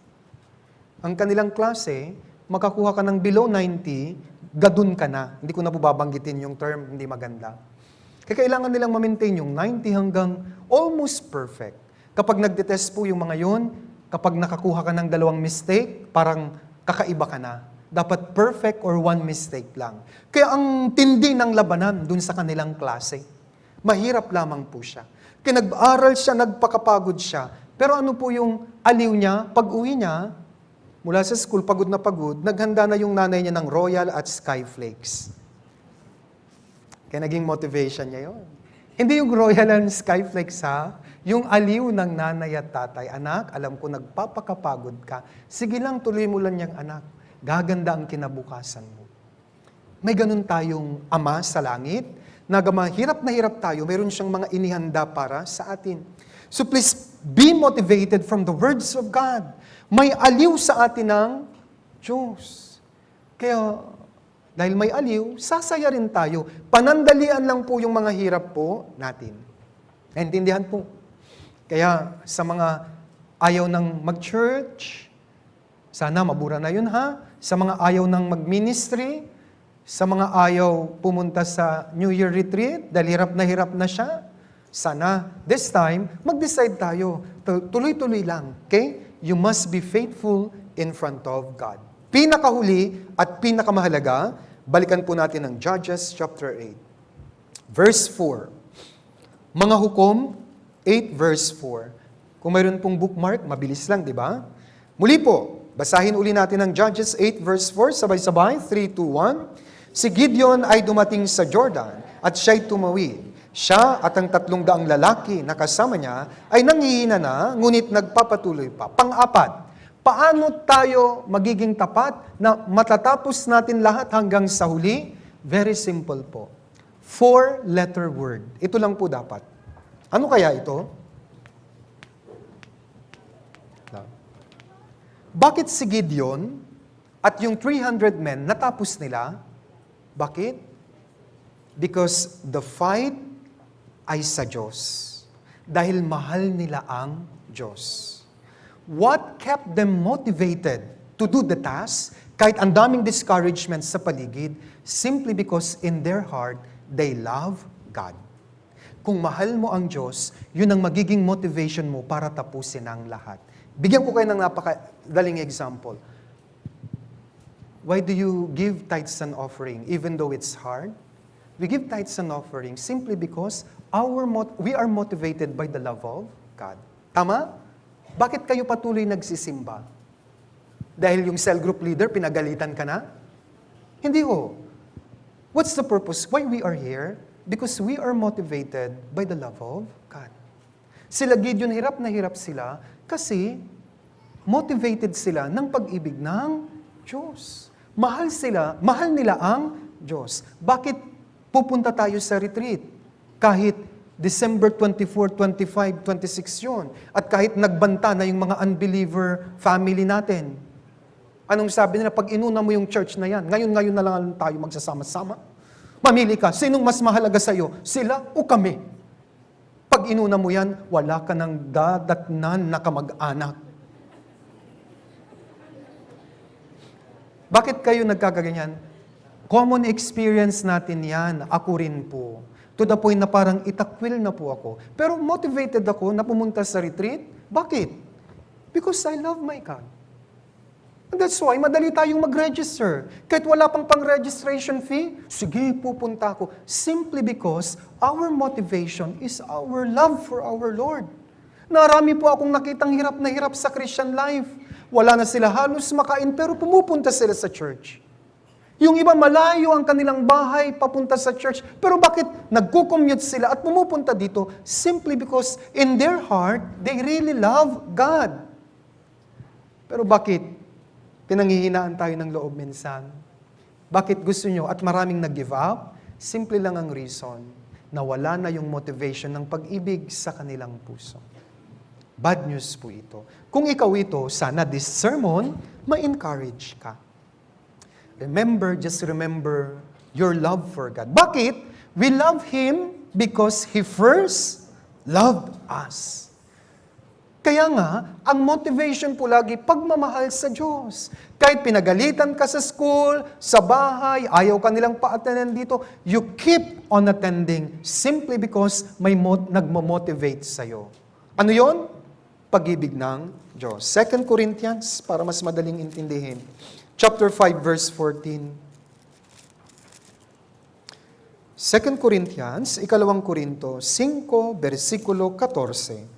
Ang kanilang klase, makakuha ka ng below 90, gadun ka na. Hindi ko na po babanggitin yung term, hindi maganda. Kaya kailangan nilang ma-maintain yung 90 hanggang almost perfect. Kapag nagde-test po yung mga yun, kapag nakakuha ka ng 2 mistake, parang kakaiba ka na. Dapat perfect or 1 mistake lang. Kaya ang tindi ng labanan dun sa kanilang klase. Mahirap lamang po siya. Kaya nag-aral siya, nagpakapagod siya. Pero ano po yung aliw niya? Pag-uwi niya, mula sa school, pagod na pagod, naghanda na yung nanay niya ng Royal at Skyflakes. Kaya naging motivation niya yun. Hindi yung Royal and Skyflakes ha, yung aliw ng nanay at tatay. Anak, alam ko nagpapakapagod ka. Sige lang, tuloy mo lang yung anak. Gaganda ang kinabukasan mo. May ganun tayong Ama sa langit, na hirap na hirap tayo, mayroon siyang mga inihanda para sa atin. So please, be motivated from the words of God. May aliw sa atin ng Diyos. Kaya, dahil may aliw, sasaya rin tayo. Panandalian lang po yung mga hirap po natin. Naintindihan po. Kaya, sa mga ayaw ng mag-church, sana mabura na yun ha. Sa mga ayaw ng mag-ministry, sa mga ayaw pumunta sa New Year retreat, dahil hirap na siya, sana, this time, mag-decide tayo. Tuloy-tuloy lang. Okay? You must be faithful in front of God. Pinakahuli at pinakamahalaga, balikan po natin ang Judges chapter 8. Verse 4. Mga hukom, 8 verse 4. Kung mayroon pong bookmark, mabilis lang, di ba? Muli po, basahin uli natin ang Judges 8 verse 4, sabay-sabay, 3, 2, 1. Si Gideon ay dumating sa Jordan at siya'y tumawid. Siya at ang 300 lalaki na kasama niya ay nanghihina na, ngunit nagpapatuloy pa. Pang-apat, paano tayo magiging tapat na matatapos natin lahat hanggang sa huli? Very simple po. 4-letter word. Ito lang po dapat. Ano kaya ito? Bakit si Gideon at yung 300 men natapos nila? Bakit? Because the fight ay sa Diyos. Dahil mahal nila ang Diyos. What kept them motivated to do the task, kahit ang daming discouragements sa paligid, simply because in their heart, they love God. Kung mahal mo ang Diyos, yun ang magiging motivation mo para tapusin ang lahat. Bigyan ko kayo ng napakadaling example. Why do you give tithes and offering even though it's hard? We give tithes and offering simply because we are motivated by the love of God. Tama? Bakit kayo patuloy nagsisimba? Dahil yung cell group leader, pinagalitan ka na? Hindi ho. What's the purpose? Why we are here? Because we are motivated by the love of God. Sila Gideon, hirap na hirap sila kasi motivated sila ng pag-ibig ng Diyos. Mahal nila ang Diyos. Bakit pupunta tayo sa retreat? Kahit December 24, 25, 26 yun. At kahit nagbanta na yung mga unbeliever family natin. Anong sabi nila? Pag inuna mo yung church na yan, ngayon na lang tayo magsasama-sama. Mamili ka, sinong mas mahalaga sa'yo? Sila o kami? Pag inuna mo yan, wala ka nang dadatnan na kamag-anak. Bakit kayo nagkakaganyan? Common experience natin yan. Ako rin po. To the point na parang itakwil na po ako. Pero motivated ako na pumunta sa retreat. Bakit? Because I love my God. And that's why madali tayong mag-register. Kahit wala pang pang-registration fee, sige, pupunta ako. Simply because our motivation is our love for our Lord. Narami po akong nakitang hirap na hirap sa Christian life. wala na sila halos makain, pero pumupunta sila sa church. Yung iba malayo ang kanilang bahay papunta sa church. Pero bakit nagko-commute sila at pumupunta dito? Simply because in their heart, they really love God. Pero bakit pinanghihinaan tayo ng loob minsan? Bakit gusto nyo at maraming nag-give up? Simple lang ang reason na wala na yung motivation ng pag-ibig sa kanilang puso. Bad news po ito. Kung ikaw ito, sana this sermon, ma-encourage ka. Just remember your love for God. Bakit? We love Him because He first loved us. Kaya nga, ang motivation po lagi, pagmamahal sa Diyos. Kahit pinagalitan ka sa school, sa bahay, ayaw ka nilang pa-attendan dito, you keep on attending simply because may nagmo-motivate sa'yo. Ano yon? Pag-ibig ng Diyos. 2 Corinthians, para mas madaling intindihin. Chapter 5, verse 14. 2 Corinthians, 2 Korinto 5, versikulo 14.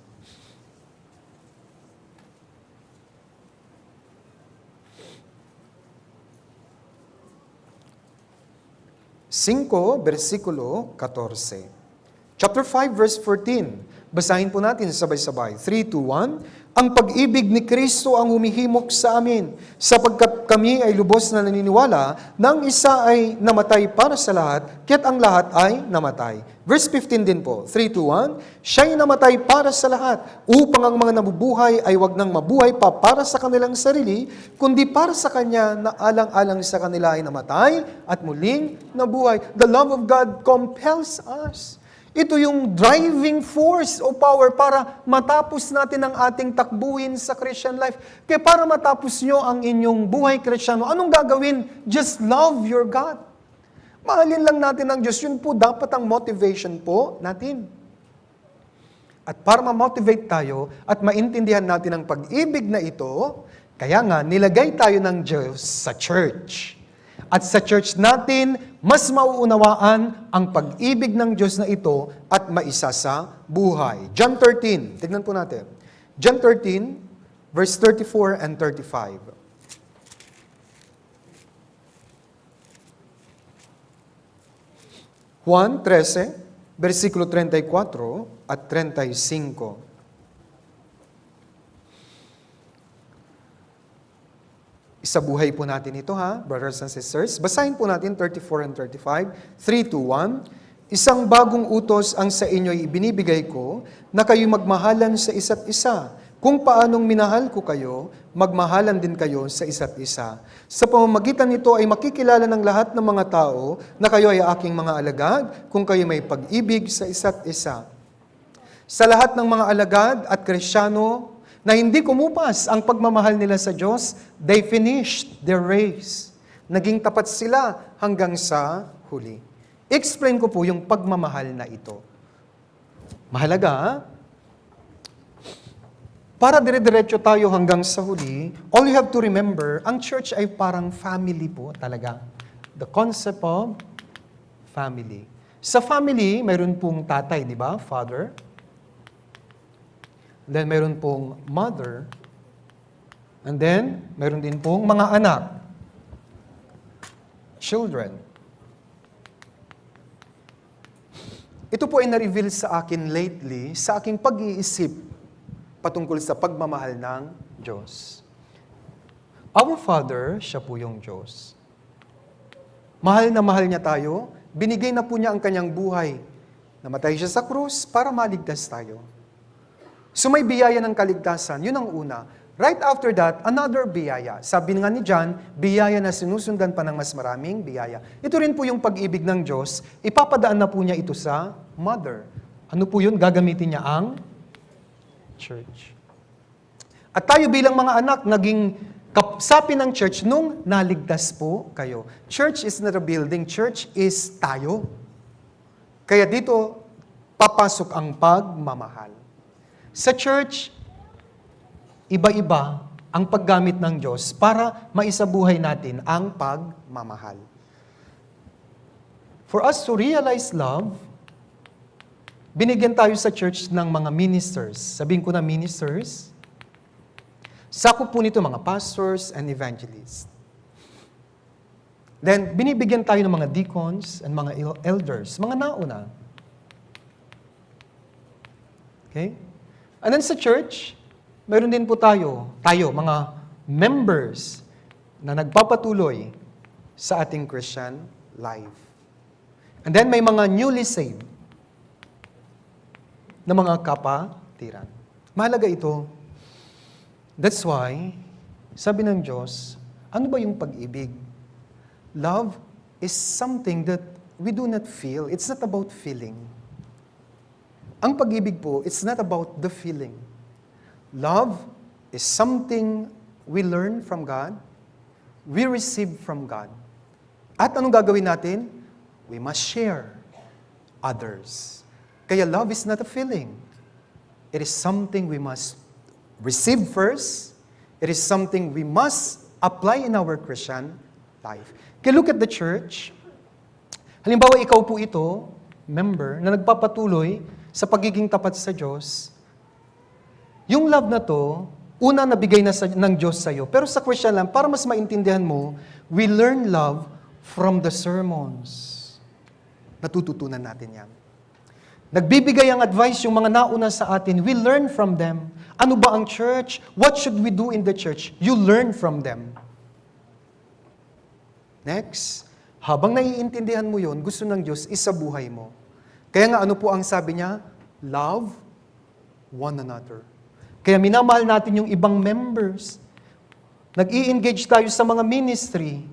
5, versikulo 14. Chapter 5, verse 14. Basahin po natin sabay-sabay. 3, 2, 1. Ang pag-ibig ni Kristo ang humihimok sa amin, sapagkat kami ay lubos na naniniwala na ang isa ay namatay para sa lahat, kaya't ang lahat ay namatay. Verse 15 din po. 3, 2, 1. Siya'y namatay para sa lahat, upang ang mga nabubuhay ay wag nang mabuhay pa para sa kanilang sarili, kundi para sa Kanya na alang-alang sa kanila ay namatay at muling nabuhay. The love of God compels us. Ito yung driving force o power para matapos natin ang ating takbuhin sa Christian life. Kaya para matapos nyo ang inyong buhay Kristiyano, anong gagawin? Just love your God. Mahalin lang natin ang Diyos. Yun po dapat ang motivation po natin. At para ma-motivate tayo at maintindihan natin ang pag-ibig na ito, kaya nga nilagay tayo ng Diyos sa church. At sa church natin, mas mauunawaan ang pag-ibig ng Diyos na ito at maisa sa buhay. John 13, tignan po natin. John 13, verse 34 and 35. Juan 13, versikulo 34 at 35. Isa buhay po natin ito brothers and sisters. Basahin po natin 34 and 35. 3, 2, 1. Isang bagong utos ang sa inyo'y ibinibigay ko, na kayo magmahalan sa isa't isa. Kung paanong minahal ko kayo, magmahalan din kayo sa isa't isa. Sa pamamagitan nito ay makikilala ng lahat ng mga tao na kayo ay aking mga alagad, kung kayo may pag-ibig sa isa't isa. Sa lahat ng mga alagad at Kristiyano, na hindi kumupas ang pagmamahal nila sa Diyos, they finished their race. Naging tapat sila hanggang sa huli. Explain ko po yung pagmamahal na ito. Mahalaga, para dire-diretso tayo hanggang sa huli, all you have to remember, ang church ay parang family po talaga. The concept of family. Sa family, mayroon pong tatay, di ba? Father. Then, mayroon pong mother. And then, mayroon din pong mga anak. Children. Ito po ay na-reveal sa akin lately, sa aking pag-iisip patungkol sa pagmamahal ng Diyos. Our Father, siya po yung Diyos. Mahal na mahal niya tayo, binigay na po niya ang kanyang buhay. Namatay siya sa krus para maligtas tayo. So may biyaya ng kaligtasan, yun ang una. Right after that, another biyaya. Sabi nga ni John, biyaya na sinusundan pa ng mas maraming biyaya. Ito rin po yung pag-ibig ng Diyos, ipapadaan na po niya ito sa mother. Ano po yun? Gagamitin niya ang church. At tayo bilang mga anak, naging kasapi ng church nung naligtas po kayo. Church is not a building, church is tayo. Kaya dito, papasok ang pagmamahal. Sa church, iba-iba ang paggamit ng Diyos para maisabuhay natin ang pagmamahal. For us to realize love, binigyan tayo sa church ng mga ministers. Sabihin ko na ministers. Sakop po nito mga pastors and evangelists. Then, binibigyan tayo ng mga deacons and mga elders, mga nauna. Okay? And then sa church, meron din po tayo, mga members na nagpapatuloy sa ating Christian life. And then may mga newly saved na mga kapatiran. Mahalaga ito. That's why, sabi ng Diyos, ano ba yung pag-ibig? Love is something that we do not feel. It's not about feeling. Ang pag-ibig po, it's not about the feeling. Love is something we learn from God, we receive from God. At anong gagawin natin? We must share others. Kaya love is not a feeling. It is something we must receive first. It is something we must apply in our Christian life. Kaya look at the church. Halimbawa, ikaw po ito, member, na nagpapatuloy sa pagiging tapat sa Diyos. Yung love na to, una nabigay na ng Diyos sa'yo. Pero sa Christian lang, para mas maintindihan mo, we learn love from the sermons. Natututunan natin yan. Nagbibigay ang advice yung mga nauna sa atin. We learn from them. Ano ba ang church? What should we do in the church? You learn from them. Next, habang naiintindihan mo yon, gusto ng Diyos isa buhay mo. Kaya nga ano po ang sabi niya? Love one another. Kaya minamahal natin yung ibang members. Nag-i-engage tayo sa mga ministry.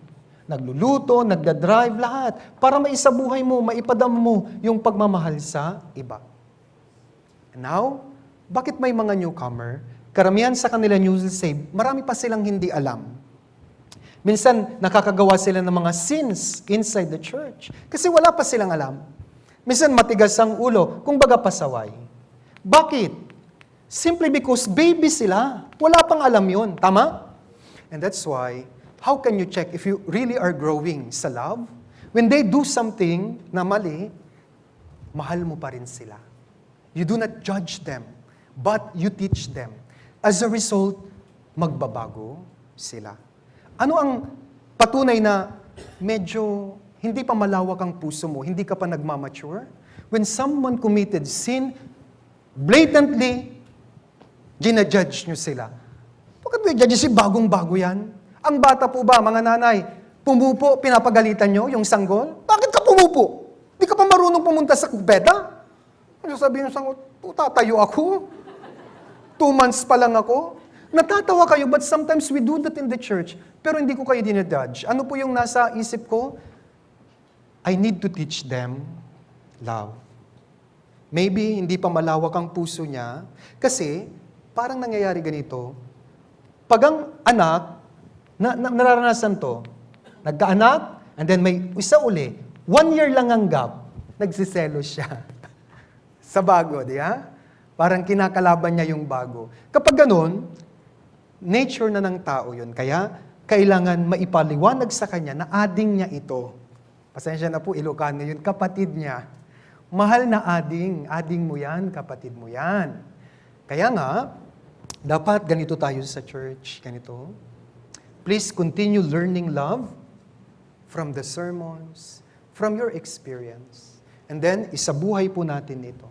Nagluluto, nagdadrive, lahat. Para maisabuhay mo, maipadam mo yung pagmamahal sa iba. And now, bakit may mga newcomer? Karamihan sa kanila newly saved, marami pa silang hindi alam. Minsan, nakakagawa sila ng mga sins inside the church. Kasi wala pa silang alam. Minsan, matigas ang ulo, kung baga pasaway. Bakit? Simply because baby sila. Wala pang alam yun. Tama? And that's why, how can you check if you really are growing sa love? When they do something na mali, mahal mo pa rin sila. You do not judge them, but you teach them. As a result, magbabago sila. Ano ang patunay na medyo hindi pa malawak ang puso mo, hindi ka pa nagmamature? When someone committed sin, blatantly, ginajudge nyo sila. Bakit mo i-judge si bagong-bago yan? Ang bata po ba, mga nanay, pumupo, pinapagalitan nyo yung sanggol? Bakit ka pumupo? Di ka pa marunong pumunta sa kubeta? Ano sabihin ng sanggol? Tatayo ako. 2 months pa lang ako. Natatawa kayo, but sometimes we do that in the church. Pero hindi ko kayo dinajudge. Ano po yung nasa isip ko? I need to teach them love. Maybe hindi pa malawak ang puso niya. Kasi, parang nangyayari ganito. Pag ang anak, nararanasan to, nagkaanak, and then may isa uli, 1 year lang ang gap, nagsiselo siya. Sa bago, di ba? Parang kinakalaban niya yung bago. Kapag ganun, nature na ng tao yun. Kaya, kailangan maipaliwanag sa kanya na ading niya ito. Pasensya na po, Ilocano yun, kapatid niya. Mahal na ading mo yan, kapatid mo yan. Kaya nga, dapat ganito tayo sa church, ganito. Please continue learning love from the sermons, from your experience. And then, isabuhay po natin ito.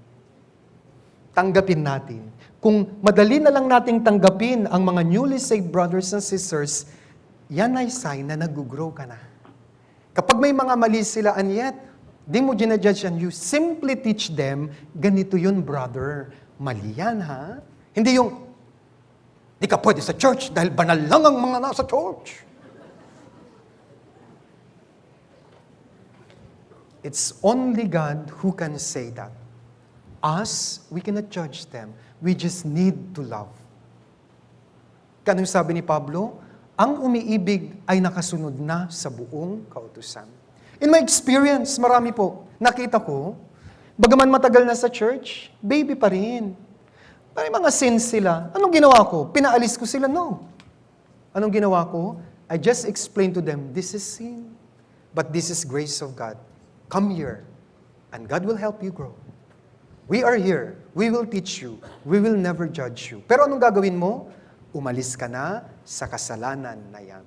Tanggapin natin. Kung madali na lang nating tanggapin ang mga newly saved brothers and sisters, yan ay sign na nag-grow ka na. Kapag may mga mali sila, and yet, di mo ginajudge and you simply teach them, ganito yun, brother. Mali yan, ha? Hindi yung, di ka pwede sa church dahil banal lang ang mga nasa church. It's only God who can say that. Us, we cannot judge them. We just need to love. Kanong sabi ni Pablo, ang umiibig ay nakasunod na sa buong kautusan. In my experience, marami po, nakita ko, bagaman matagal na sa church, baby pa rin. May mga sins sila. Anong ginawa ko? Pinaalis ko sila? No. Anong ginawa ko? I just explained to them, this is sin. But this is grace of God. Come here, and God will help you grow. We are here. We will teach you. We will never judge you. Pero anong gagawin mo? Umalis ka na sa kasalanan na yan.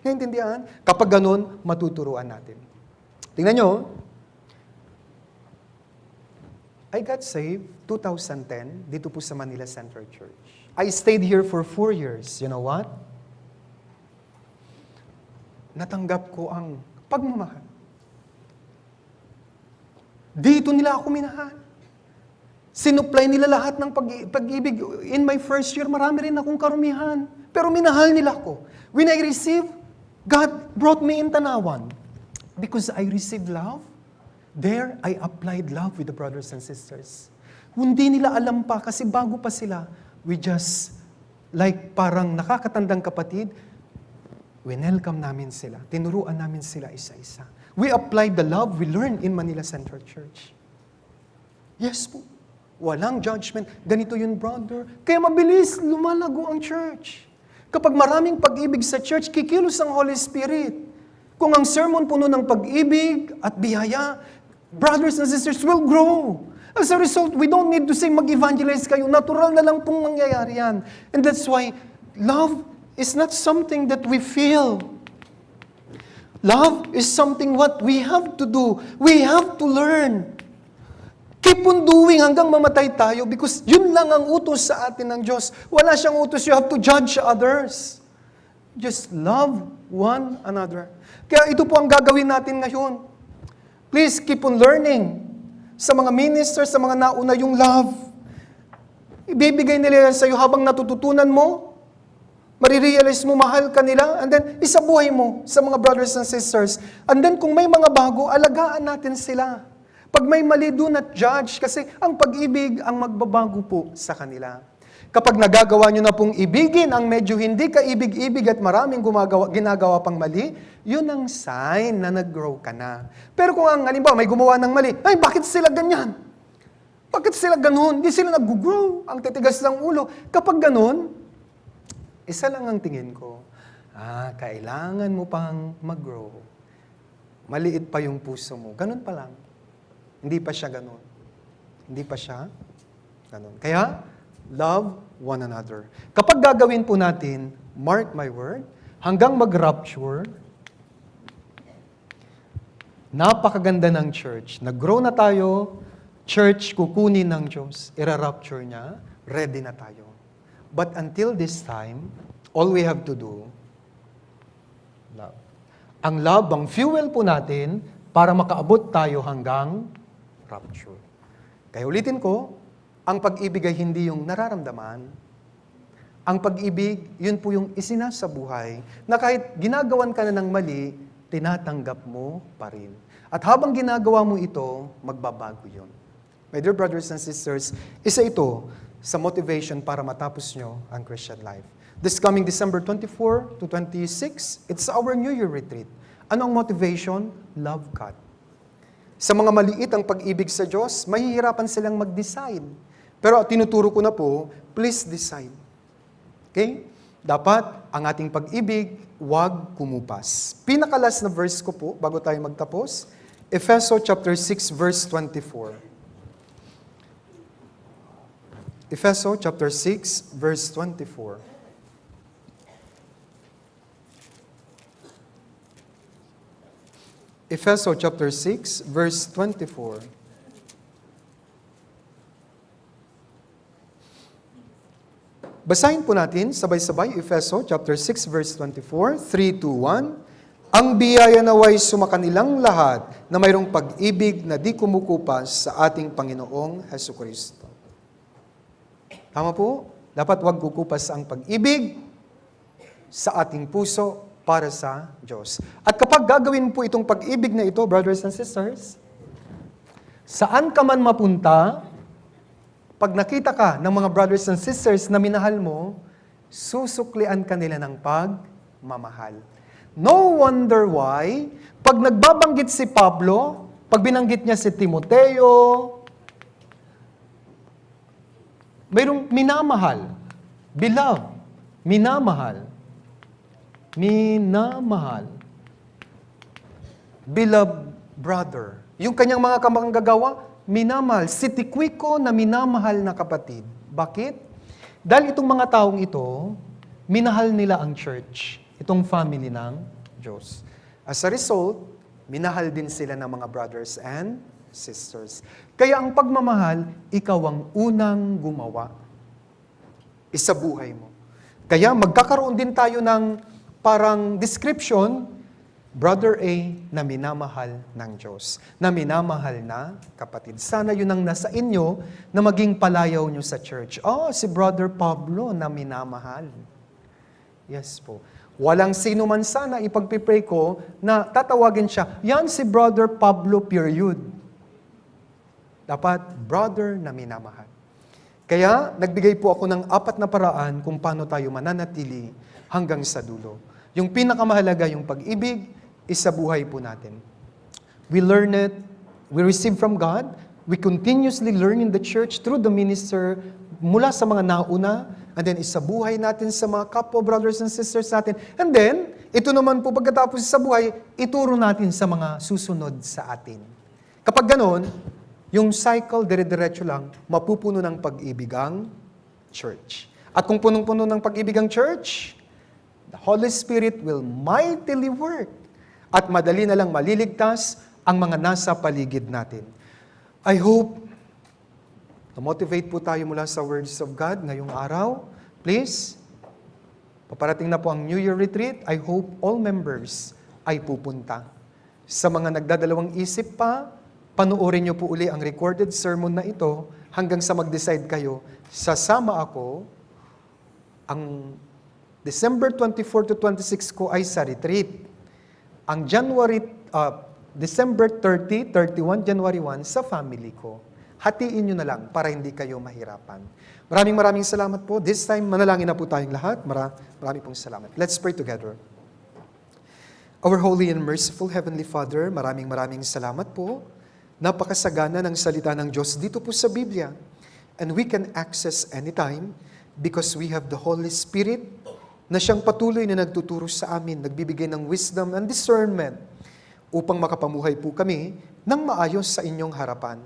Naintindihan? Kapag ganun, matuturuan natin. Tingnan nyo, I got saved 2010 dito po sa Manila Central Church. I stayed here for 4 years. You know what? Natanggap ko ang pagmamahal. Dito nila ako minahal. Sinupply nila lahat ng pag-ibig. In my first year, marami rin akong karumihan. Pero minahal nila ako. When I received, God brought me in Tanawan. Because I received love, there I applied love with the brothers and sisters. Hindi nila alam pa kasi bago pa sila, we just, like parang nakakatandang kapatid, winelcome namin sila. Tinuruan namin sila isa-isa. We applied the love we learned in Manila Central Church. Yes po. Walang judgment. Ganito yun, brother. Kaya mabilis lumalago ang church. Kapag maraming pag-ibig sa church, kikilos ang Holy Spirit. Kung ang sermon puno ng pag-ibig at biyaya, brothers and sisters will grow. As a result, we don't need to say mag-evangelize kayo. Natural na lang pong mangyayari yan. And that's why love is not something that we feel. Love is something what we have to do. We have to learn. Keep on doing hanggang mamatay tayo because yun lang ang utos sa atin ng Diyos. Wala siyang utos, you have to judge others. Just love one another. Kaya ito po ang gagawin natin ngayon. Please keep on learning sa mga ministers, sa mga nauna yung love. Ibibigay nila yan sa iyo habang natututunan mo. Marirealize mo, mahal ka nila. And then, isabuhay mo sa mga brothers and sisters. And then, kung may mga bago, alagaan natin sila. Pag may mali, do not judge. Kasi ang pag-ibig ang magbabago po sa kanila. Kapag nagagawa nyo na pong ibigin ang medyo hindi ka ibig-ibig at maraming ginagawa pang mali, yun ang sign na nag-grow ka na. Pero kung ang halimbawa may gumawa ng mali, ay bakit sila ganyan? Bakit sila ganun? Hindi sila nag-grow. Ang titigas ng ulo. Kapag ganun, isa lang ang tingin ko, kailangan mo pang mag-grow. Maliit pa yung puso mo. Ganun pa lang. Hindi pa siya ganun. Hindi pa siya ganun. Kaya, love one another. Kapag gagawin po natin, mark my word, hanggang mag-rapture, napakaganda ng church. Nag-grow na tayo, church kukunin ng Diyos, ira-rapture niya, ready na tayo. But until this time, all we have to do, love. Ang love, ang fuel po natin para makaabot tayo hanggang rapture. Kaya ulitin ko, ang pag-ibig ay hindi yung nararamdaman. Ang pag-ibig, yun po yung isinasa buhay na kahit ginagawan ka na ng mali, tinatanggap mo pa rin. At habang ginagawa mo ito, magbabago yun. My dear brothers and sisters, isa ito sa motivation para matapos nyo ang Christian life. This coming December 24 to 26, it's our New Year retreat. Ano ang motivation? Love God. Sa mga maliit ang pag-ibig sa Diyos, mahihirapan silang mag-decide. Pero tinuturo ko na po, please decide. Okay? Dapat ang ating pag-ibig, huwag kumupas. Pinakalas na verse ko po, bago tayo magtapos, Efeso chapter 6, verse 24. Efeso chapter 6, verse 24. Efeso chapter 6, verse 24. Basahin po natin, sabay-sabay, Efeso chapter 6, verse 24, 3, 2, 1. Ang biyaya naway sumakanilang lahat na mayroong pag-ibig na di kumukupas sa ating Panginoong Hesukristo. Tama po? Dapat wag kukupas ang pag-ibig sa ating puso para sa Diyos. At kapag gagawin po itong pag-ibig na ito, brothers and sisters, saan ka man mapunta, pag nakita ka ng mga brothers and sisters na minahal mo, susuklian ka nila ng pagmamahal. No wonder why, pag nagbabanggit si Pablo, pag binanggit niya si Timoteo, mayroong minamahal, beloved, minamahal, beloved brother. Yung kanyang mga kamanggagawa, minamahal. Si Tikwico na minamahal na kapatid. Bakit? Dahil itong mga taong ito, minahal nila ang church, itong family ng Diyos. As a result, minahal din sila ng mga brothers and sisters. Kaya ang pagmamahal, ikaw ang unang gumawa. Isabuhay mo. Kaya magkakaroon din tayo ng parang description, Brother A na minamahal ng Diyos, na minamahal na kapatid. Sana yun ang nasa inyo na maging palayaw nyo sa church. Oh, si Brother Pablo na minamahal. Yes po. Walang sino man sana ipagpipray ko na tatawagin siya, yan si Brother Pablo period. Dapat brother na minamahal. Kaya nagbigay po ako ng 4 na paraan kung paano tayo mananatili hanggang sa dulo. Yung pinakamahalaga, yung pag-ibig, isabuhay po natin. We learn it, we receive from God, we continuously learn in the church through the minister, mula sa mga nauna, and then isabuhay natin sa mga kapwa brothers and sisters natin. And then, ito naman po pagkatapos sa buhay, ituro natin sa mga susunod sa atin. Kapag ganon, yung cycle, dire-diretso lang, mapupuno ng pag-ibig ang church. At kung punong-puno ng pag-ibig ang church, the Holy Spirit will mightily work at madali na lang maliligtas ang mga nasa paligid natin. I hope na-motivate po tayo mula sa words of God ngayong araw. Please, paparating na po ang New Year Retreat. I hope all members ay pupunta. Sa mga nagdadalawang isip pa, panoorin niyo po uli ang recorded sermon na ito hanggang sa mag-decide kayo, sasama ako. Ang December 24 to 26 ko ay sa retreat. Ang December 30, 31, January 1 sa family ko. Hatiin nyo na lang para hindi kayo mahirapan. Maraming salamat po. This time, manalangin na po tayong lahat. Maraming pong salamat. Let's pray together. Our holy and merciful Heavenly Father, maraming salamat po. Napakasagana ng salita ng Diyos dito po sa Biblia. And we can access anytime because we have the Holy Spirit na siyang patuloy na nagtuturo sa amin, nagbibigay ng wisdom and discernment upang makapamuhay po kami ng maayos sa inyong harapan.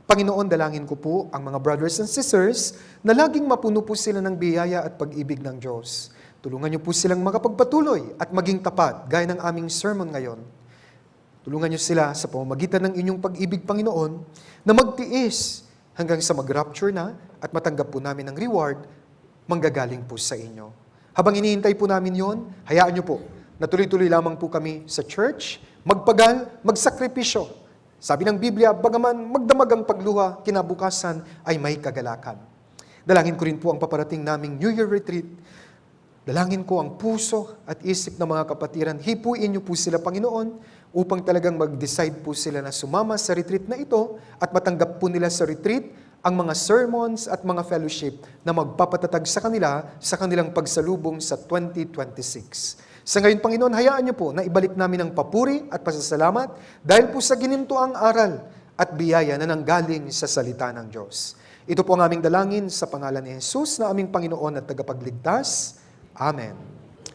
Panginoon, dalangin ko po ang mga brothers and sisters na laging mapuno po sila ng biyaya at pag-ibig ng Diyos. Tulungan niyo po silang makapagpatuloy at maging tapat gaya ng aming sermon ngayon. Tulungan niyo sila sa pamamagitan ng inyong pag-ibig, Panginoon, na magtiis hanggang sa mag-rapture na at matanggap po namin ang reward manggagaling po sa inyo. Habang hinihintay po namin yon, hayaan niyo po na tuloy-tuloy lamang po kami sa church, magpagal, magsakripisyo. Sabi ng Biblia, bagaman magdamag ang pagluha, kinabukasan ay may kagalakan. Dalangin ko rin po ang paparating naming New Year Retreat. Dalangin ko ang puso at isip ng mga kapatiran. Hipuin niyo po sila, Panginoon, upang talagang mag-decide po sila na sumama sa retreat na ito at matanggap po nila sa retreat ang mga sermons at mga fellowship na magpapatatag sa kanila sa kanilang pagsalubong sa 2026. Sa ngayon, Panginoon, hayaan niyo po na ibalik namin ang papuri at pasasalamat dahil po sa ginintuang aral at biyaya na nanggaling sa salita ng Diyos. Ito po ang aming dalangin sa pangalan ni Jesus na aming Panginoon at tagapagligtas. Amen.